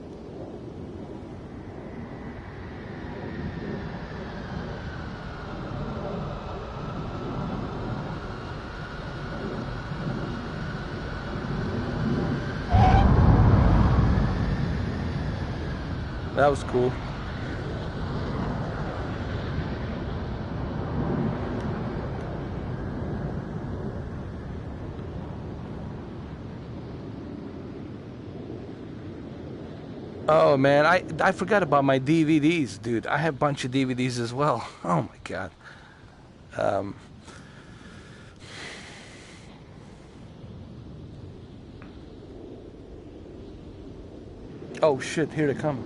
That was cool. Oh man, I forgot about my DVDs, dude. I have a bunch of DVDs as well. Oh my god. Oh shit, here they come.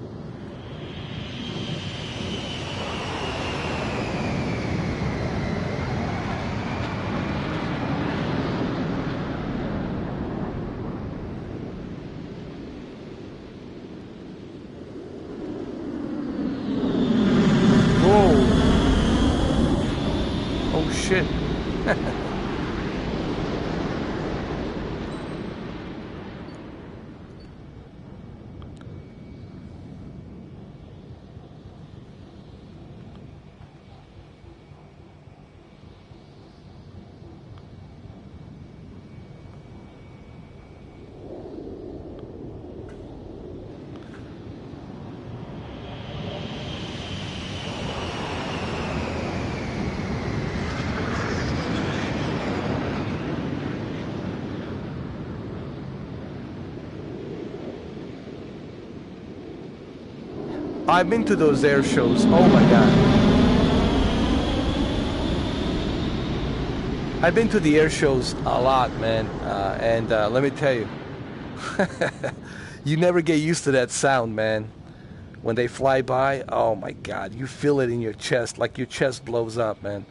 Oh shit. I've been to those air shows. Oh my god. I've been to the air shows a lot, man. And let me tell you, you never get used to that sound, man. When they fly by, oh my god, you feel it in your chest, like your chest blows up, man.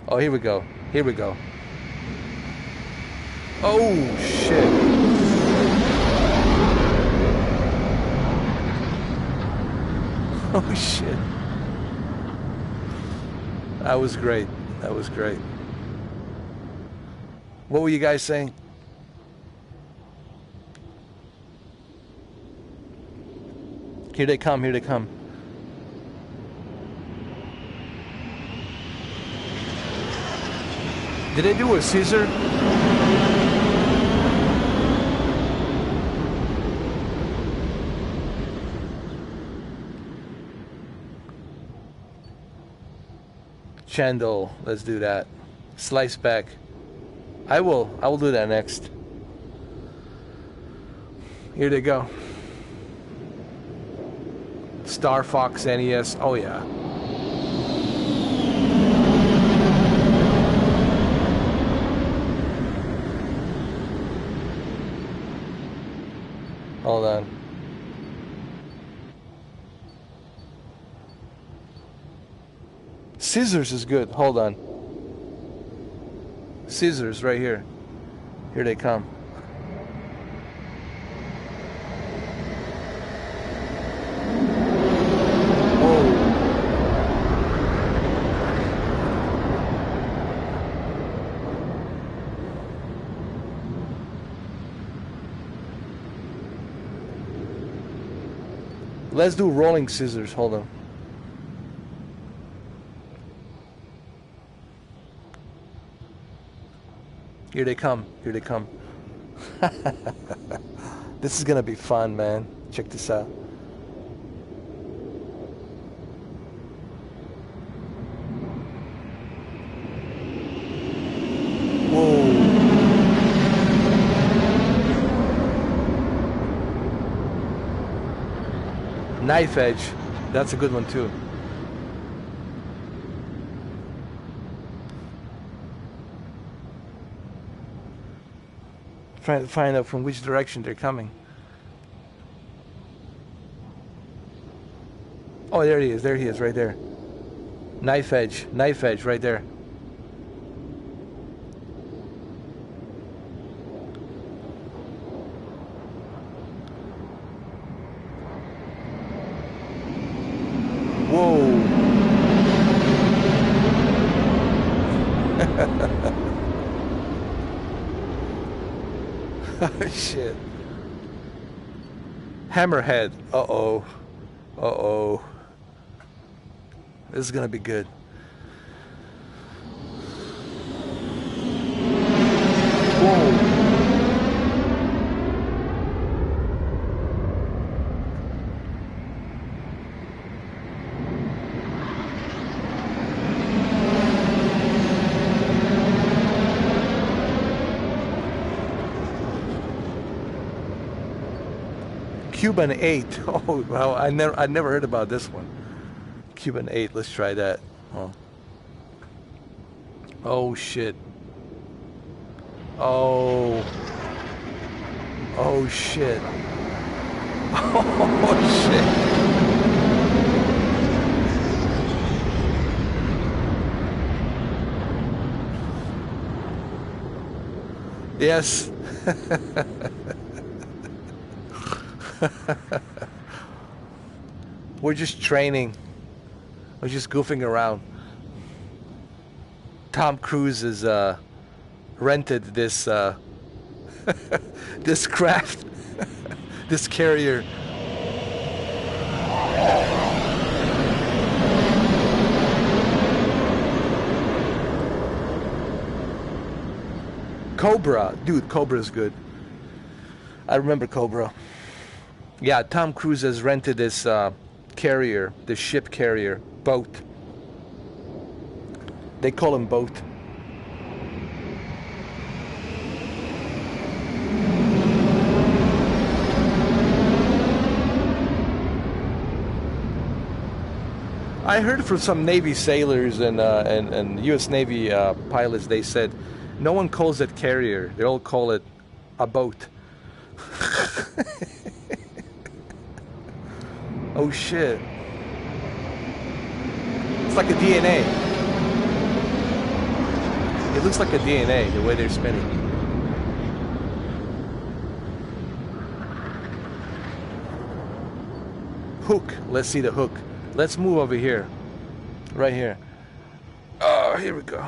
Oh, here we go. Here we go. Oh, shit. Oh shit. That was great. That was great. What were you guys saying? Here they come, here they come. Did they do a scissor? Chandel, let's do that. Slice back. I will do that next. Here they go. Star Fox NES. Oh yeah. Hold on. Scissors is good. Hold on. Scissors right here. Here they come. Let's do rolling scissors. Hold on. Here they come. Here they come. This is gonna be fun, man. Check this out. Whoa. Knife edge. That's a good one too. Trying to find out from which direction they're coming. Oh, there he is. There he is, right there. Knife edge right there. Whoa. Oh, shit. Hammerhead. Uh-oh. Uh-oh. This is gonna be good. Whoa. Cuban 8. Oh, wow. I never heard about this one. Cuban 8. Let's try that. Oh. Oh shit. Oh. Oh shit. Oh shit. Yes. We're just training. We're just goofing around. Tom Cruise has rented this this craft, this carrier. Cobra, dude, Cobra's good. I remember Cobra. Yeah, Tom Cruise has rented this carrier, the ship carrier, boat. They call him Boat. I heard from some Navy sailors and U.S. Navy pilots, they said no one calls it carrier. They all call it a boat. Oh shit. It's like a DNA. It looks like a DNA, the way they're spinning. Hook. Let's see the hook. Let's move over here. Right here. Oh, here we go.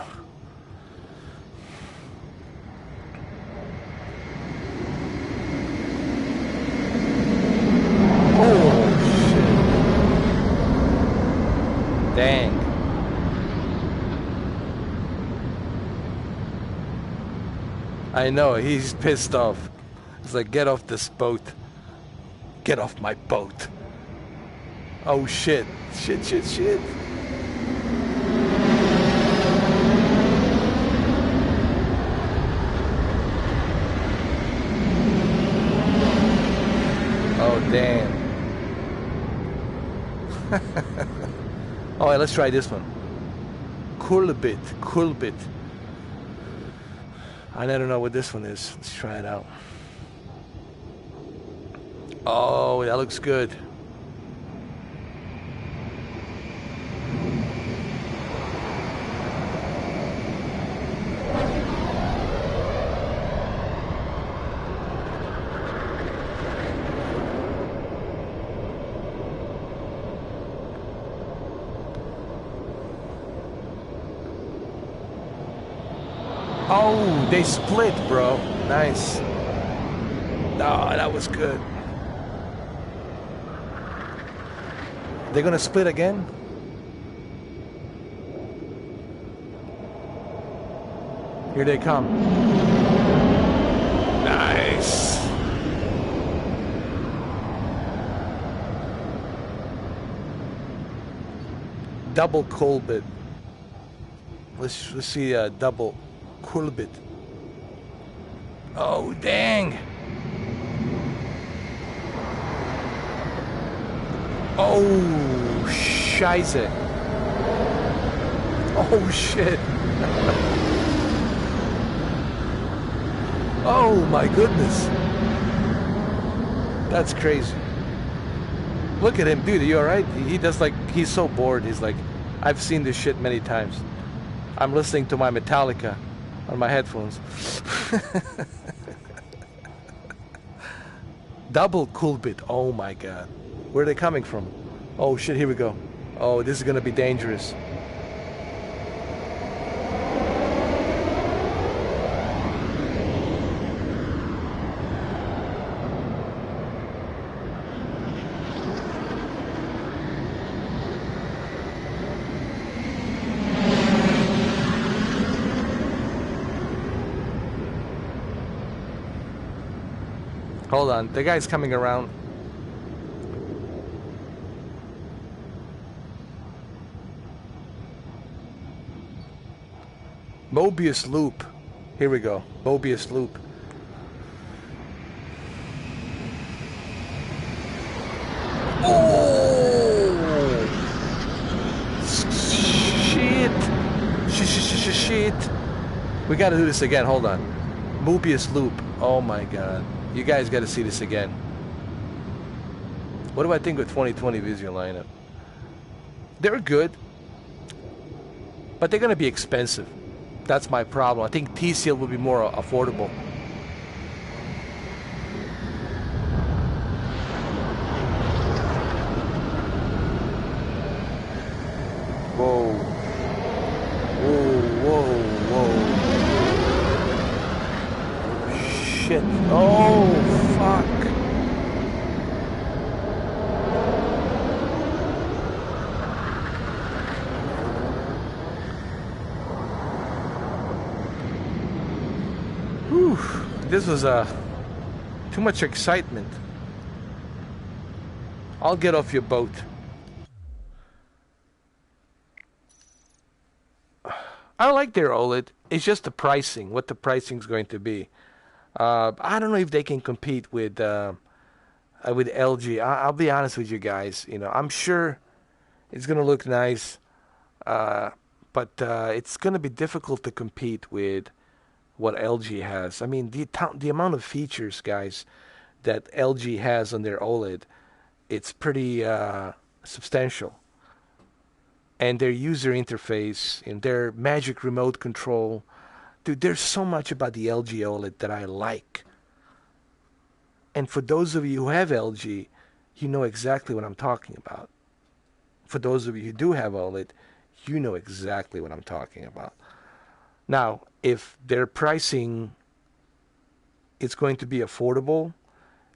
Dang. I know, he's pissed off. He's like, get off this boat. Get off my boat. Oh shit. Shit, shit, shit. All right, let's try this one. Coolbit. I don't know what this one is. Let's try it out. Oh, that looks good. Oh, they split, bro. Nice. Oh, that was good. They're gonna split again? Here they come. Nice. Double Colbit. Let's see a double Colbit. Oh, dang. Oh, scheiße. Oh, shit. Oh, my goodness. That's crazy. Look at him, dude. Are you alright? He does like, he's so bored. He's like, I've seen this shit many times. I'm listening to my Metallica on my headphones. Double Coolbit. Oh my god. Where are they coming from? Oh shit, here we go. Oh, this is gonna be dangerous. Hold on, the guy's coming around. Mobius loop. Here we go. Mobius loop. Oh! Shit. Shit. We gotta do this again. Hold on. Mobius loop. Oh my god. You guys gotta see this again. What do I think of 2020 Vizio lineup? They're good, but they're gonna be expensive. That's my problem. I think T-Seal will be more affordable. Whoa. Whoa. Shit. Oh, fuck. Whew. This was too much excitement. I'll get off your boat. I like their OLED. It's just the pricing, what the pricing's going to be. I don't know if they can compete with LG. I'll be honest with you guys. You know, I'm sure it's gonna look nice, but it's gonna be difficult to compete with what LG has. I mean, the amount of features, guys, that LG has on their OLED, it's pretty substantial. And their user interface and their magic remote control. Dude, there's so much about the LG OLED that I like. And for those of you who have LG, you know exactly what I'm talking about. For those of you who do have OLED, you know exactly what I'm talking about. Now, if their pricing is going to be affordable,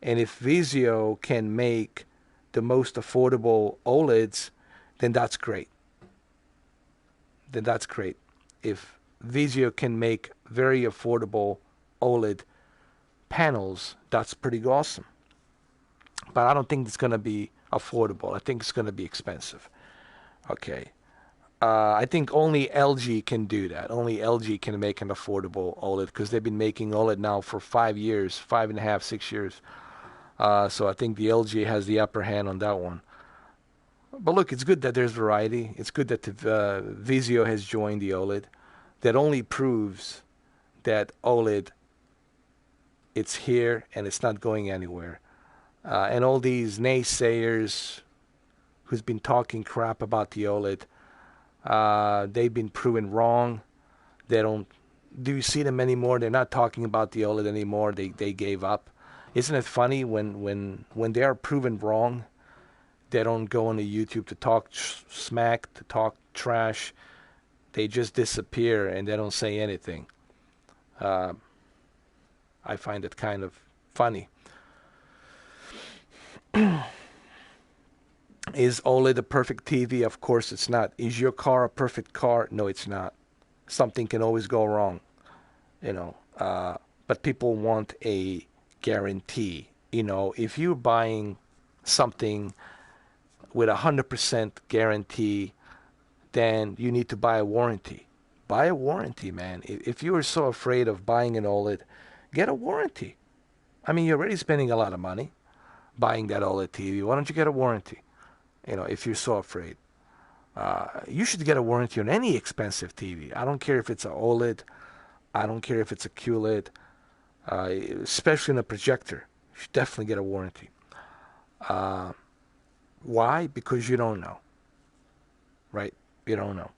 and if Vizio can make the most affordable OLEDs, then that's great. If Vizio can make very affordable OLED panels, that's pretty awesome. But I don't think it's going to be affordable. I think it's going to be expensive. Okay. I think only LG can do that. Only LG can make an affordable OLED because they've been making OLED now for 5 years, 5.5, 6 years. So I think the LG has the upper hand on that one. But look, it's good that there's variety. It's good that Vizio has joined the OLED. That only proves that OLED, it's here and it's not going anywhere. And all these naysayers who's been talking crap about the OLED, they've been proven wrong. They don't. Do you see them anymore? They're not talking about the OLED anymore. They gave up. Isn't it funny when they are proven wrong, they don't go on the YouTube to talk smack, to talk trash. They just disappear and they don't say anything. I find it kind of funny. Is OLED a perfect TV? Of course it's not. Is your car a perfect car? No, it's not. Something can always go wrong, you know. But people want a guarantee. You know, if you're buying something with 100% guarantee, then you need to buy a warranty. Buy a warranty, man. If you are so afraid of buying an OLED, get a warranty. I mean, you're already spending a lot of money buying that OLED TV. Why don't you get a warranty? You know, if you're so afraid. You should get a warranty on any expensive TV. I don't care if it's an OLED. I don't care if it's a QLED. Especially in a projector. You should definitely get a warranty. Why? Because you don't know. Right? You don't know.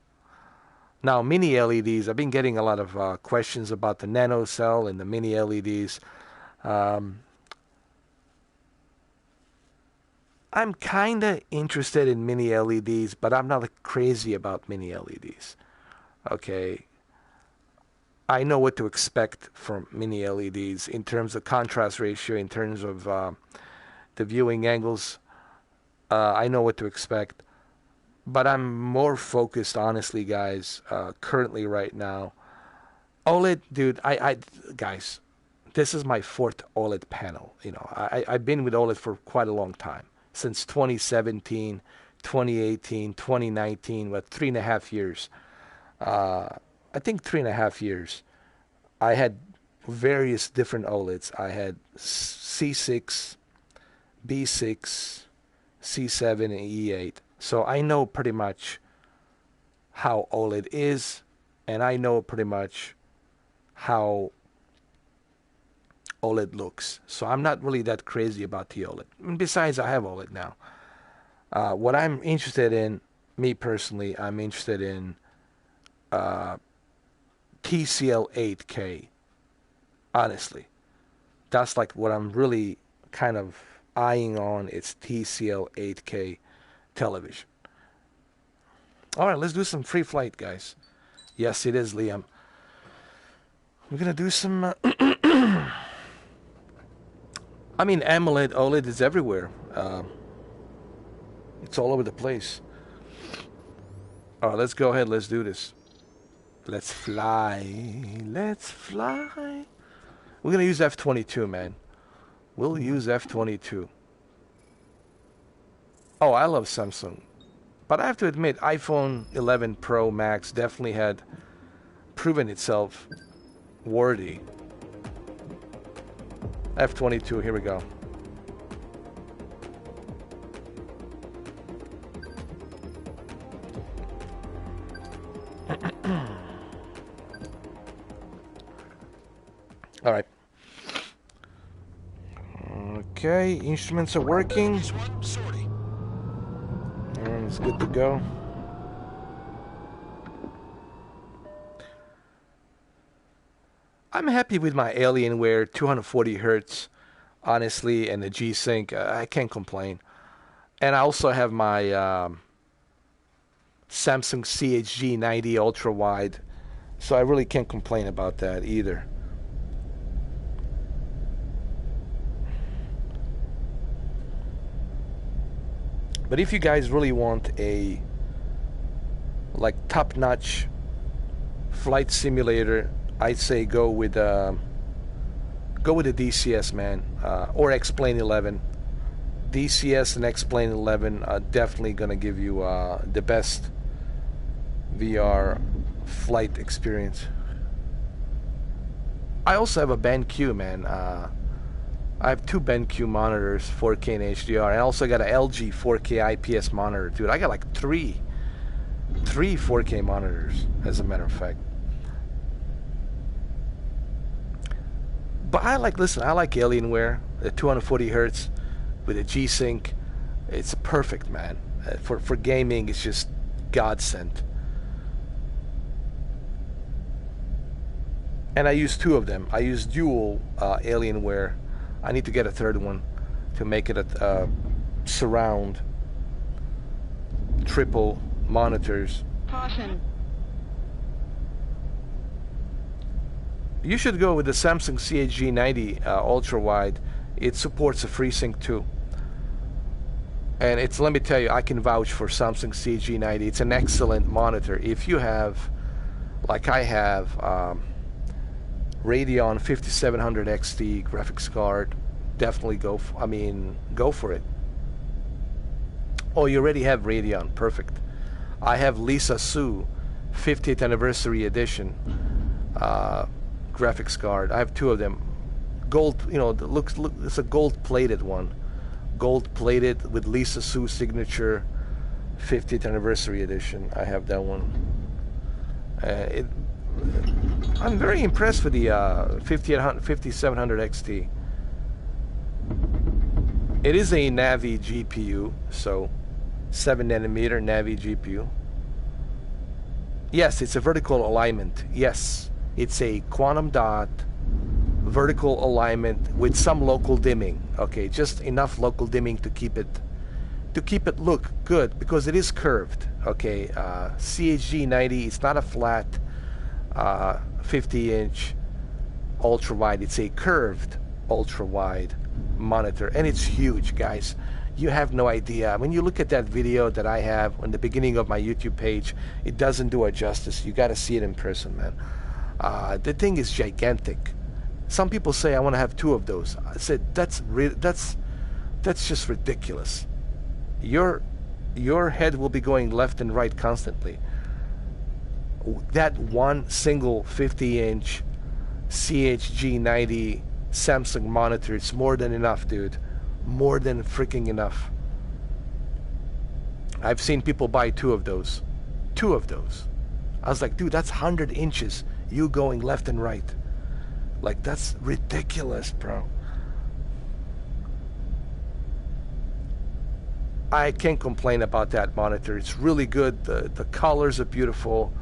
Now, mini LEDs. I've been getting a lot of questions about the nano cell and the mini LEDs. I'm kind of interested in mini LEDs, but I'm not crazy about mini LEDs. Okay. I know what to expect from mini LEDs in terms of contrast ratio, in terms of the viewing angles. I know what to expect. But I'm more focused, honestly, guys, currently right now. OLED, dude, guys, this is my fourth OLED panel. You know, I've been with OLED for quite a long time. Since 2017, 2018, 2019, what, 3.5 years. I think 3.5 years. I had various different OLEDs. I had C6, B6, C7, and E8. So I know pretty much how OLED is, and I know pretty much how OLED looks. So I'm not really that crazy about the OLED. And besides, I have OLED now. What I'm interested in, me personally, I'm interested in TCL 8K. Honestly. That's like what I'm really kind of eyeing on. It's TCL 8K television. All right, let's do some free flight, guys. Yes, it is, Liam. We're going to do some... I mean, AMOLED, OLED is everywhere. It's all over the place. All right, let's go ahead. Let's do this. Let's fly. Let's fly. We're going to use F-22, man. We'll use F-22. Oh, I love Samsung. But I have to admit, iPhone 11 Pro Max definitely had proven itself worthy. F-22, here we go. All right. Okay, instruments are working. And it's good to go. I'm happy with my Alienware 240 hertz, honestly, and the G-Sync. I can't complain. And I also have my Samsung CHG 90 ultra wide, so I really can't complain about that either. But if you guys really want a like top-notch flight simulator, I'd say go with the DCS, man, or X-Plane 11. DCS and X-Plane 11 are definitely gonna give you the best VR flight experience. I also have a BenQ, man. I have two BenQ monitors, 4K and HDR. I also got an LG 4K IPS monitor, dude. I got like three 4K monitors, as a matter of fact. But I like Alienware, the 240 hertz with a G-Sync. It's perfect, man. For gaming, it's just godsend. And I use two of them. I use dual Alienware. I need to get a third one to make it a surround triple monitors. Caution. You should go with the Samsung CHG90 ultra wide. It supports a FreeSync too. And it's, let me tell you, I can vouch for Samsung CHG90. It's an excellent monitor. If you have, like I have, Radeon 5700 XT graphics card, definitely go for it. Oh, you already have Radeon, perfect. I have Lisa Su 50th anniversary edition graphics card. I have two of them. Gold, look, it's a gold plated one. Gold plated with Lisa Su signature 50th anniversary edition. I have that one. I'm very impressed with the 5700 XT. It is a Navi GPU, so 7nm Navi GPU. Yes, it's a vertical alignment. Yes, it's a quantum dot vertical alignment with some local dimming. Okay, just enough local dimming to keep it look good, because it is curved. Okay, CHG90, it's not a flat 50-inch ultra wide. It's a curved ultra wide monitor, and it's huge, guys. You have no idea. When you look at that video that I have on the beginning of my YouTube page, it doesn't do it justice. You got to see it in person, man. The thing is gigantic. Some people say I want to have two of those. I said that's just ridiculous. Your head will be going left and right constantly. That one single 50-inch CHG90 Samsung monitor, it's more than enough, dude. More than freaking enough. I've seen people buy two of those. I was like, dude, that's 100 inches. You going left and right. Like, that's ridiculous, bro. I can't complain about that monitor. It's really good. The colors are beautiful.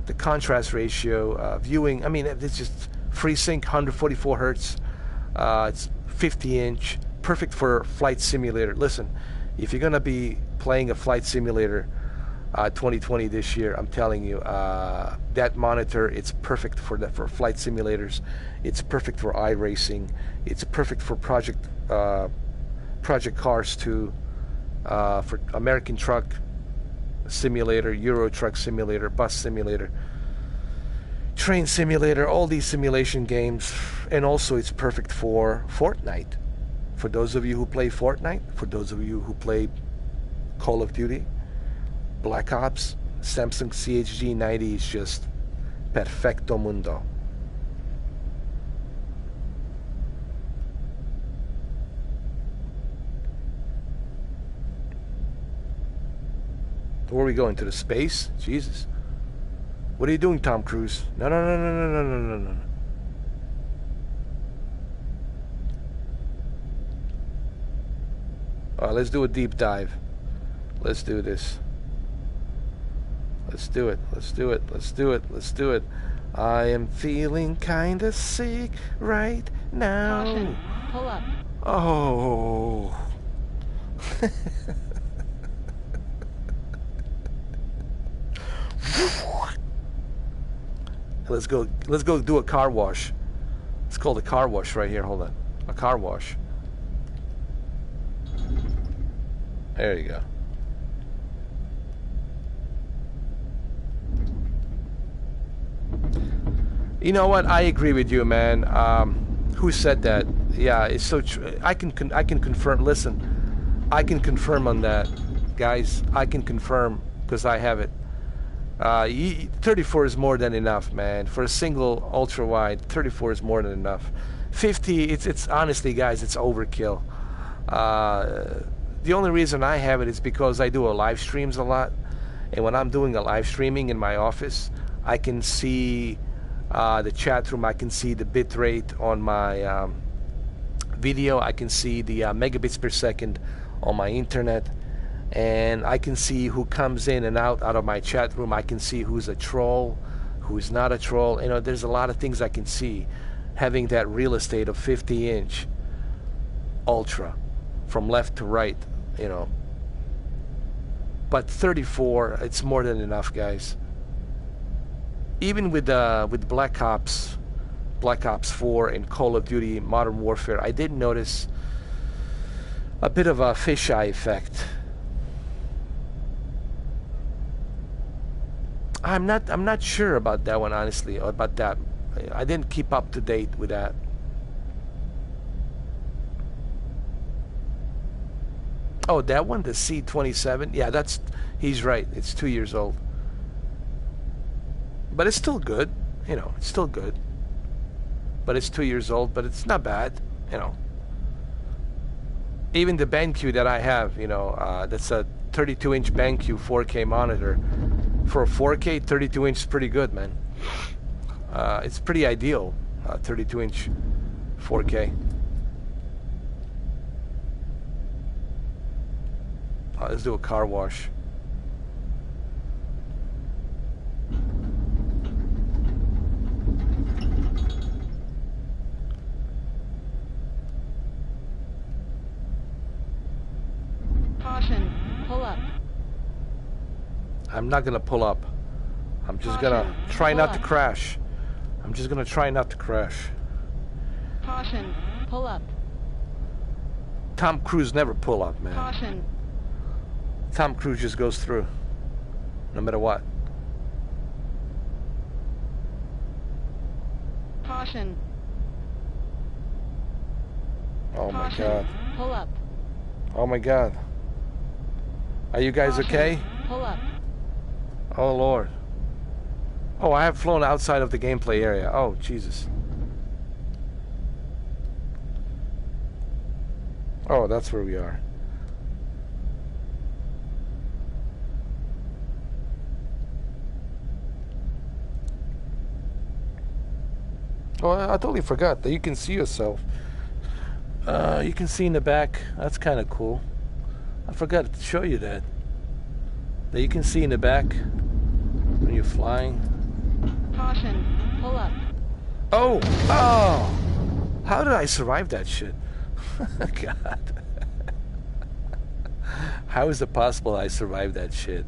The contrast ratio, viewing, I mean, it's just FreeSync, 144 hertz. It's 50-inch, perfect for flight simulator. Listen, if you're gonna be playing a flight simulator 2020 this year, I'm telling you, that monitor, it's perfect for flight simulators. It's perfect for iRacing. It's perfect for Project Cars 2, for American Truck Simulator, Euro Truck Simulator, Bus Simulator, Train Simulator, all these simulation games. And also it's perfect for Fortnite. For those of you who play Fortnite, for those of you who play Call of Duty, Black Ops, Samsung CHG90 is just perfecto mundo. Where are we going? To the space? Jesus. What are you doing, Tom Cruise? No. All right, let's do a deep dive. Let's do this. Let's do it. I am feeling kinda sick right now. Caution. Pull up. Oh. Let's go do a car wash. It's called a car wash right here. Hold on. A car wash. There you go. You know what? I agree with you, man. Who said that? Yeah, it's so true. I can confirm. Listen, I can confirm on that, guys. I can confirm because I have it. 34 is more than enough, man. For a single ultra wide, 34 is more than enough. 50, it's honestly, guys, it's overkill. The only reason I have it is because I do a live streams a lot, and when I'm doing a live streaming in my office, I can see the chat room, I can see the bit rate on my video, I can see the megabits per second on my internet, and I can see who comes in and out of my chat room. I can see who's a troll, who's not a troll. You know, there's a lot of things I can see having that real estate of 50-inch ultra from left to right, you know. But 34, it's more than enough, guys. Even with Black Ops 4 and Call of Duty Modern Warfare, I did notice a bit of a fisheye effect. I'm not sure about that one, honestly, or about that. I didn't keep up to date with that. Oh, that one, the C-27? Yeah, he's right. It's 2 years old. But it's still good. You know, it's still good. But it's 2 years old, but it's not bad, you know. Even the BenQ that I have, you know, that's a 32-inch BenQ 4K monitor. For a 4K, 32-inch is pretty good, man. It's pretty ideal, 32-inch 4K. Let's do a car wash. Caution, pull up. I'm not gonna pull up. I'm just gonna try not to crash. I'm just gonna try not to crash. Caution, pull up. Tom Cruise never pull up, man. Caution. Tom Cruise just goes through, no matter what. Caution. Oh my Caution, God. pull up. Oh my God. Are you guys Caution, okay? pull up. Oh Lord. Oh, I have flown outside of the gameplay area. Oh, Jesus. Oh, that's where we are. Oh, I totally forgot that you can see yourself. You can see in the back. That's kind of cool. I forgot to show you that. That you can see in the back when you're flying. Caution, pull up. Oh! Oh! How did I survive that shit? God. How is it possible I survived that shit?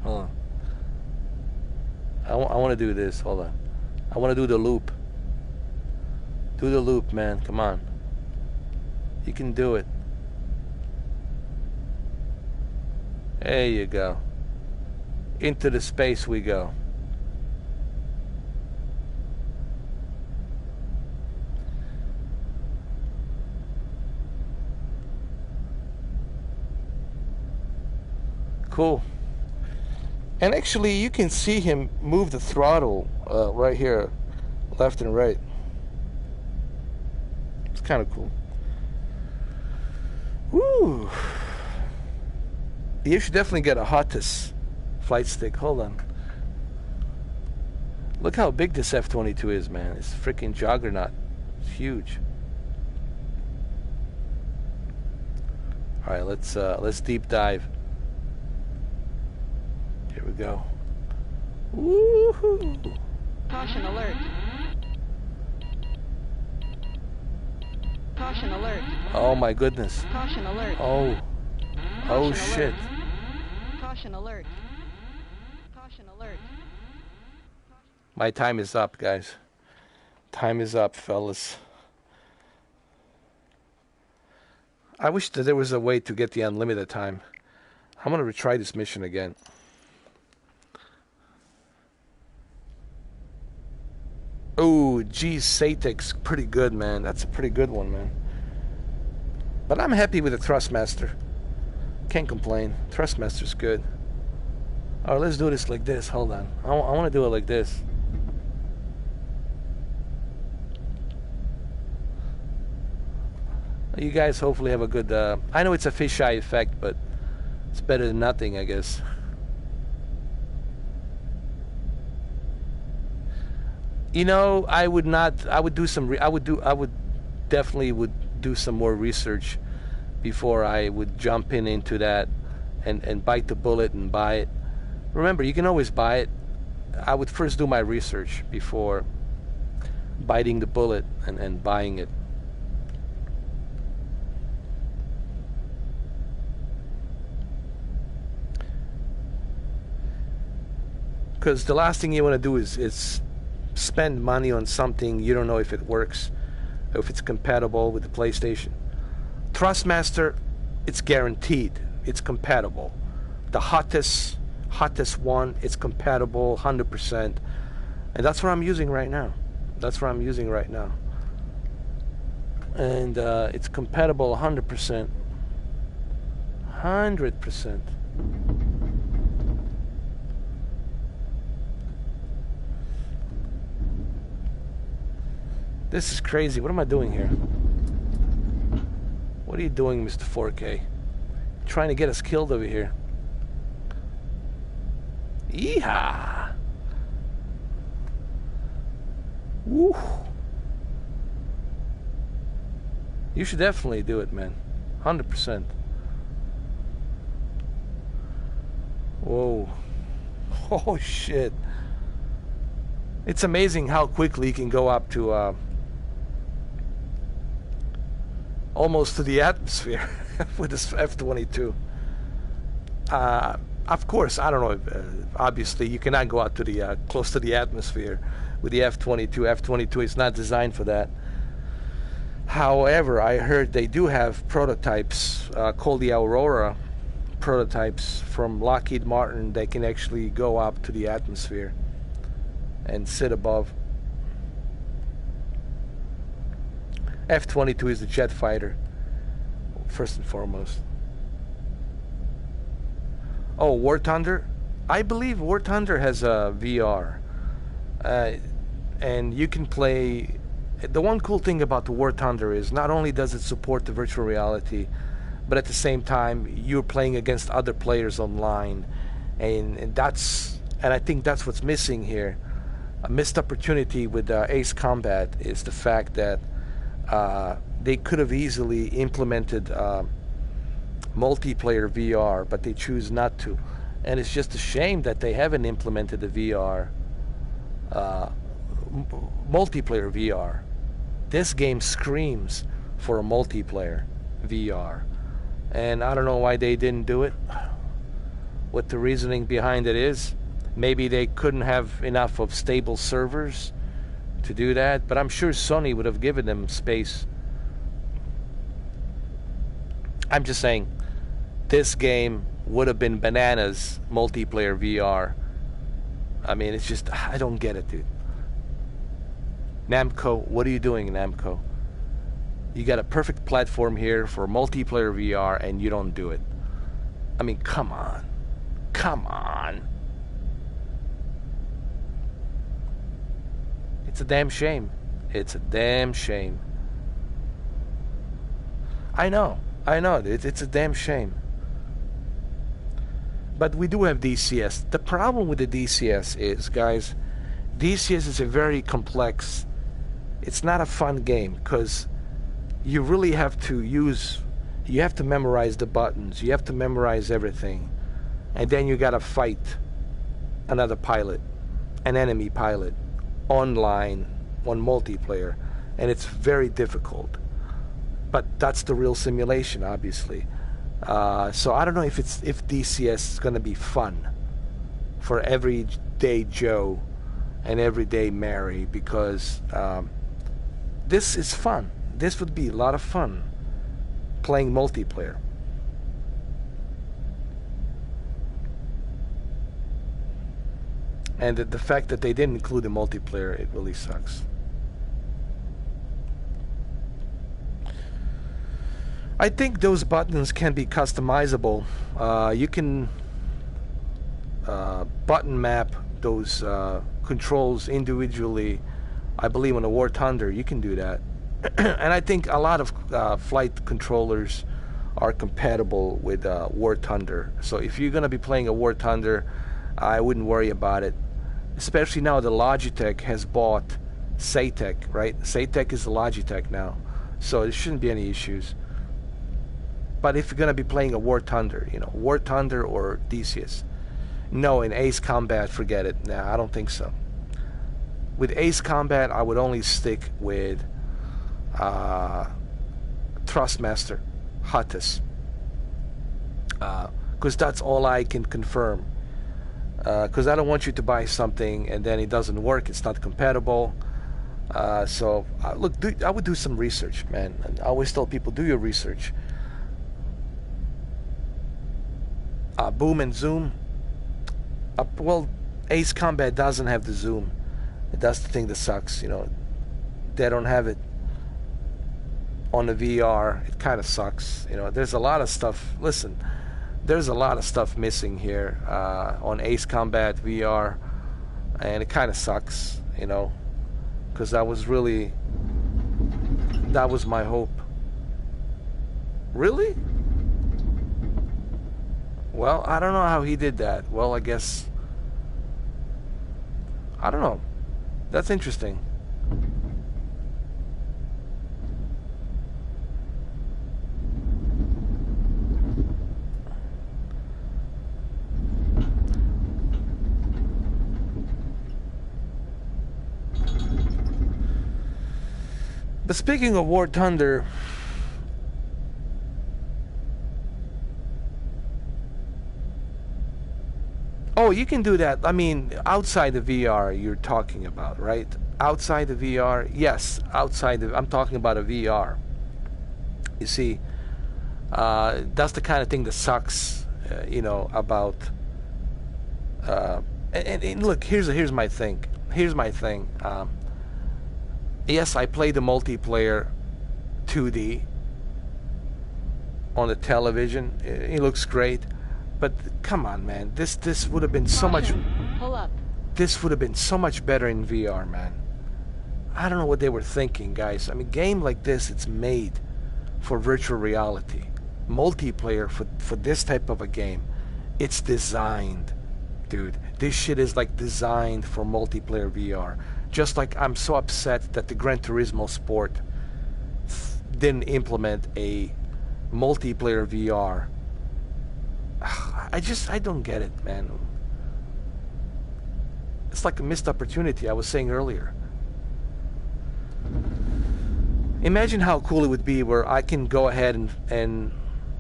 Hold on. I want to do this. Hold on. I want to do the loop. Do the loop, man. Come on. You can do it. There you go. Into the space we go. Cool. And actually, you can see him move the throttle right here, left and right. It's kind of cool. Woo! You should definitely get a Hotus flight stick. Hold on. Look how big this F-22 is, man. It's a freaking juggernaut. It's huge. All right, let's deep dive. Here we go. Woohoo! Caution alert. Caution alert. Oh my goodness. Caution alert. Oh. Oh shit. Caution alert. Caution alert. My time is up, guys. Time is up, fellas. I wish that there was a way to get the unlimited time. I'm gonna retry this mission again. Oh, geez, Satek's pretty good, man. That's a pretty good one, man. But I'm happy with the Thrustmaster. Can't complain. Thrustmaster's good. Alright, let's do this like this. Hold on. I want to do it like this. You guys hopefully have a good... I know it's a fisheye effect, but it's better than nothing, I guess. You know, I would not... I would do some... I would definitely would do some more research before I would jump into that and bite the bullet and buy it. Remember, you can always buy it. I would first do my research before biting the bullet and buying it. Because the last thing you want to do is spend money on something you don't know if it works, or if it's compatible with the PlayStation. Thrustmaster, it's guaranteed. It's compatible. The hottest one, it's compatible 100%. And that's what I'm using right now. And it's compatible 100%. 100%. This is crazy. What am I doing here? What are you doing, Mr. 4K? Trying to get us killed over here. Yeehaw! Woo! You should definitely do it, man. 100%. Whoa. Oh, shit. It's amazing how quickly you can go up to almost to the atmosphere with this F-22. Of course, I don't know. Obviously, you cannot go out to the close to the atmosphere with the F-22. F-22 is not designed for that. However, I heard they do have prototypes called the Aurora prototypes from Lockheed Martin. They can actually go up to the atmosphere and sit above. F-22 is the jet fighter, first and foremost. Oh, War Thunder? I believe War Thunder has a VR. And you can play... The one cool thing about the War Thunder is not only does it support the virtual reality, but at the same time, you're playing against other players online. And I think that's what's missing here. A missed opportunity with Ace Combat is the fact that they could have easily implemented multiplayer VR, but they choose not to. And it's just a shame that they haven't implemented the VR, multiplayer VR. This game screams for a multiplayer VR. And I don't know why they didn't do it. What the reasoning behind it is. Maybe they couldn't have enough of stable servers to do that, but I'm sure Sony would have given them space. I'm just saying, this game would have been bananas multiplayer VR. I mean, it's just, I don't get it, dude. Namco, what are you doing, Namco? You got a perfect platform here for multiplayer VR and you don't do it. I mean, come on. Come on. It's a damn shame. It's a damn shame. I know. It's a damn shame. But we do have DCS. The problem with the DCS is, guys, DCS is a very complex... It's not a fun game because you really have to you have to memorize the buttons. You have to memorize everything. And then you got to fight another pilot, an enemy pilot, online, on multiplayer. And it's very difficult. But that's the real simulation, obviously. So I don't know if DCS is going to be fun for everyday Joe and everyday Mary, because this is fun. This would be a lot of fun playing multiplayer. And the fact that they didn't include the multiplayer, it really sucks. I think those buttons can be customizable. You can button map those controls individually. I believe on the War Thunder you can do that. And I think a lot of flight controllers are compatible with War Thunder. So if you're gonna be playing a War Thunder, I wouldn't worry about it. Especially now that Logitech has bought Saytech, right? Saytech is the Logitech now, so there shouldn't be any issues. But if you're gonna be playing a War Thunder, War Thunder or Theseus, no, in Ace Combat, forget it. Nah, I don't think so. With Ace Combat, I would only stick with Thrustmaster, Hottis, because that's all I can confirm. Because I don't want you to buy something and then it doesn't work, it's not compatible. So look, I would do some research, man. I always tell people, do your research. Boom and zoom. Well, Ace Combat doesn't have the zoom. That's the thing that sucks, They don't have it on the VR. It kind of sucks, There's a lot of stuff. Listen, there's a lot of stuff missing here on Ace Combat VR, and it kind of sucks, because that was my hope. Really? Well, I don't know how he did that. Well, I guess, I don't know. That's interesting. But speaking of War Thunder, oh, you can do that. I mean, outside the VR you're talking about, right? Outside the VR, yes, I'm talking about a VR. You see, that's the kind of thing that sucks, about. And look, here's my thing. Yes, I play the multiplayer 2D on the television. It looks great, but come on, man. This would have been so much. Pull up. This would have been so much better in VR, man. I don't know what they were thinking, guys. I mean, game like this, it's made for virtual reality. Multiplayer for this type of a game, it's designed, dude. This shit is like designed for multiplayer VR. Just like I'm so upset that the Gran Turismo Sport didn't implement a multiplayer VR. I don't get it, man. It's like a missed opportunity, I was saying earlier. Imagine how cool it would be where I can go ahead and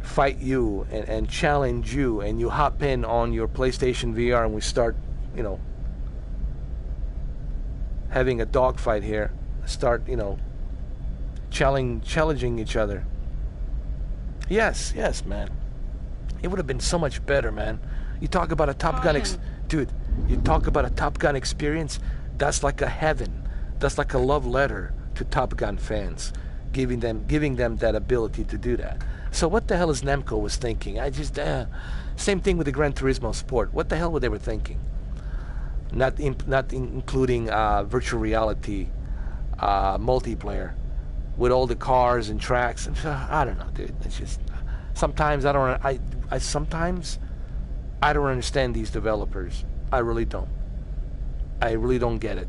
fight you and challenge you, and you hop in on your PlayStation VR and we start, having a dogfight here, start, challenging each other. Yes, man. It would have been so much better, man. You talk about a Top Gun, dude. You talk about a Top Gun experience. That's like a heaven. That's like a love letter to Top Gun fans, giving them that ability to do that. So what the hell is Namco was thinking? Same thing with the Gran Turismo Sport. What the hell were they were thinking? Not including virtual reality multiplayer with all the cars and tracks. And I don't know, dude. It's just sometimes sometimes I don't understand these developers. I really don't. I really don't get it.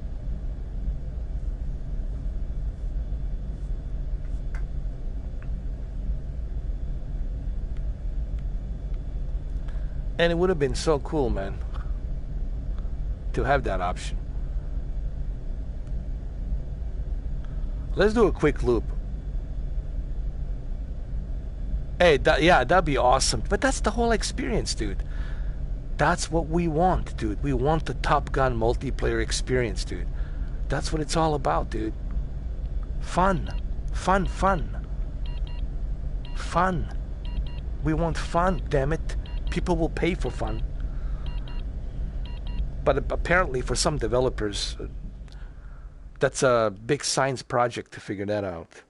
And it would have been so cool, man, to have that option. Let's do a quick loop. Hey, that'd be awesome. But that's the whole experience, dude. That's what we want, dude. We want the Top Gun multiplayer experience, dude. That's what it's all about, dude. Fun. Fun. We want fun, damn it. People will pay for fun. But apparently for some developers, that's a big science project to figure that out.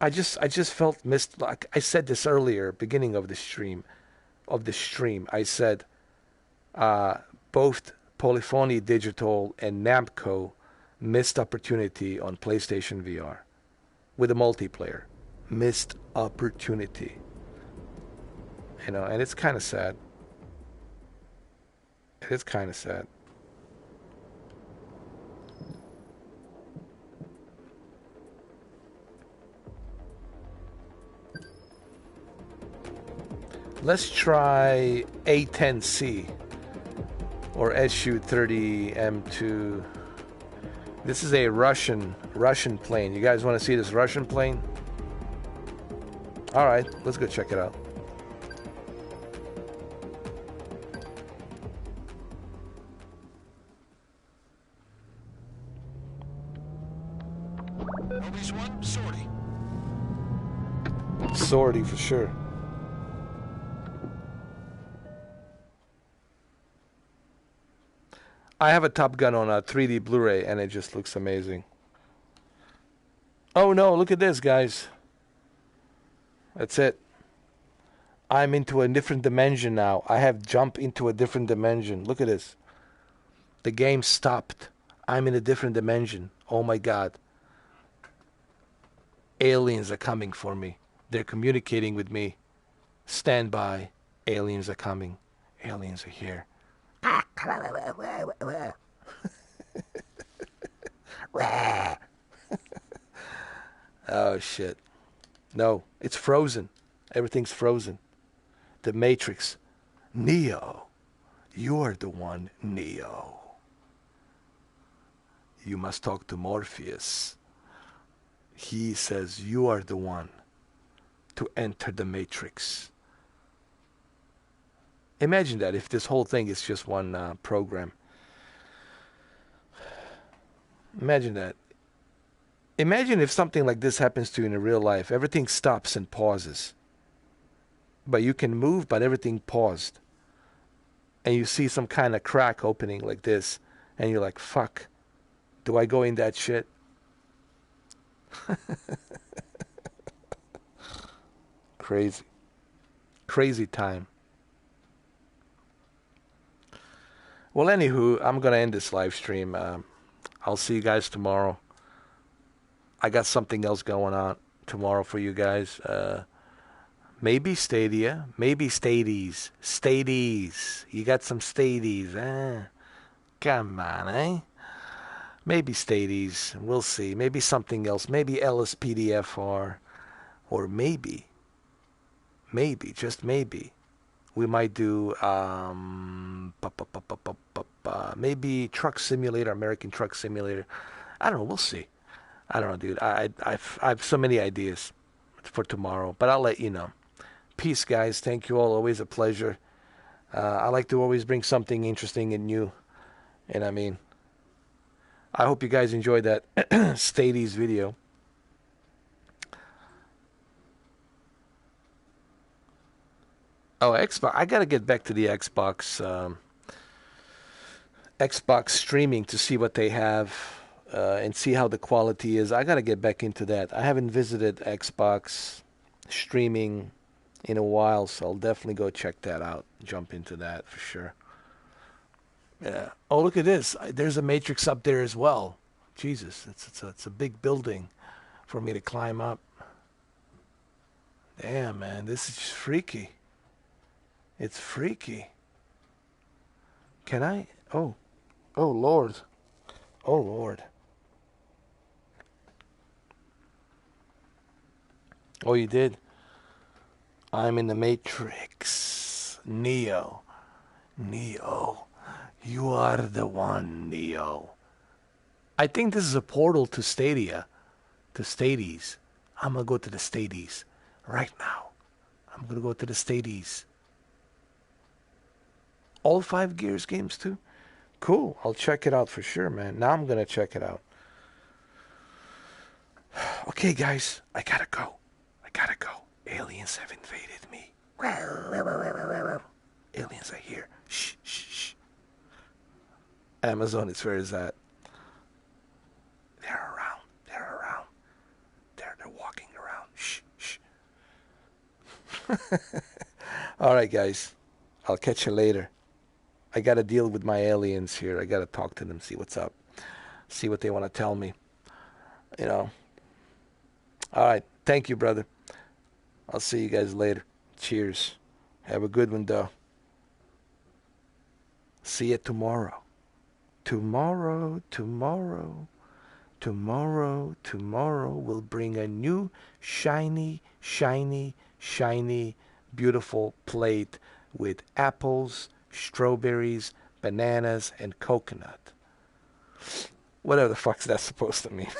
I just felt missed. Like I said this earlier, beginning of the stream. I said both Polyphony Digital and Namco missed opportunity on PlayStation VR. with the multiplayer. Missed opportunity. You know, and it's kind of sad. It is kind of sad. Let's try A10C or SU-30M2. This is a Russian plane. You guys want to see this Russian plane? All right, let's go check it out. Nobody's one, sortie. Sortie for sure. I have a Top Gun on a 3D Blu-ray, and it just looks amazing. Oh no, look at this, guys. That's it. I'm into a different dimension now. I have jumped into a different dimension. Look at this. The game stopped. I'm in a different dimension. Oh my God. Aliens are coming for me. They're communicating with me. Stand by. Aliens are coming. Aliens are here. Oh shit. No, it's frozen. Everything's frozen. The Matrix. Neo. You're the one, Neo. You must talk to Morpheus. He says you are the one to enter the Matrix. Imagine that if this whole thing is just one program. Imagine that. Imagine if something like this happens to you in real life. Everything stops and pauses. But you can move, but everything paused. And you see some kind of crack opening like this. And you're like, fuck. Do I go in that shit? Crazy. Crazy time. Well, anywho, I'm going to end this live stream. I'll see you guys tomorrow. I got something else going on tomorrow for you guys. Maybe Stadia. Maybe Stadies. Stadies. You got some Stadies. Come on, eh? Maybe Stadies. We'll see. Maybe something else. Maybe LSPDFR. Or maybe, just maybe, we might do maybe Truck Simulator, American Truck Simulator. I don't know. We'll see. I don't know, dude. I have so many ideas for tomorrow, but I'll let you know. Peace, guys. Thank you all. Always a pleasure. I like to always bring something interesting and new. And I mean, I hope you guys enjoyed that Stadies video. Oh, Xbox. I got to get back to the Xbox streaming to see what they have and see how the quality is. I got to get back into that. I haven't visited Xbox streaming in a while, so I'll definitely go check that out. Jump into that for sure. Yeah. Oh, look at this. There's a Matrix up there as well. Jesus, it's a big building for me to climb up. Damn, man, this is just freaky. It's freaky. Can I? Oh, Lord. Oh, Lord. Oh, you did? I'm in the Matrix. Neo. You are the one, Neo. I think this is a portal to Stadia. To Stadies. I'm going to go to the Stadies right now. I'm going to go to the Stadies. All 5 Gears games too? Cool. I'll check it out for sure, man. Now I'm going to check it out. Okay, guys. I got to go. Aliens have invaded me. Aliens are here. Shh. Amazon is where is that? They're around. They're walking around. Shh. All right, guys. I'll catch you later. I got to deal with my aliens here. I got to talk to them, see what's up. See what they want to tell me. You know. All right. Thank you, brother. I'll see you guys later. Cheers. Have a good one, though. See you tomorrow. Tomorrow, tomorrow, tomorrow, tomorrow will bring a new shiny, shiny, shiny, beautiful plate with apples, strawberries, bananas, and coconut. Whatever the fuck's that supposed to mean.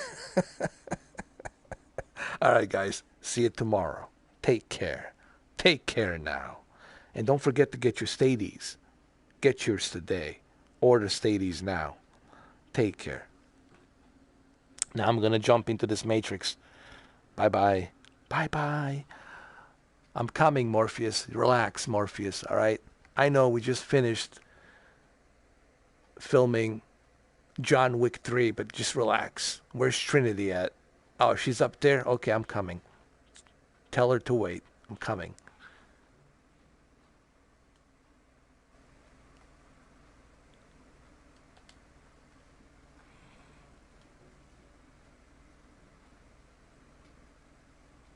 All right, guys. See you tomorrow. Take care. Take care now. And don't forget to get your Stadies. Get yours today. Order Stadies now. Take care. Now I'm going to jump into this Matrix. Bye-bye. Bye-bye. I'm coming, Morpheus. Relax, Morpheus, all right? I know we just finished filming John Wick 3, but just relax. Where's Trinity at? Oh, she's up there? Okay, I'm coming. Tell her to wait. I'm coming.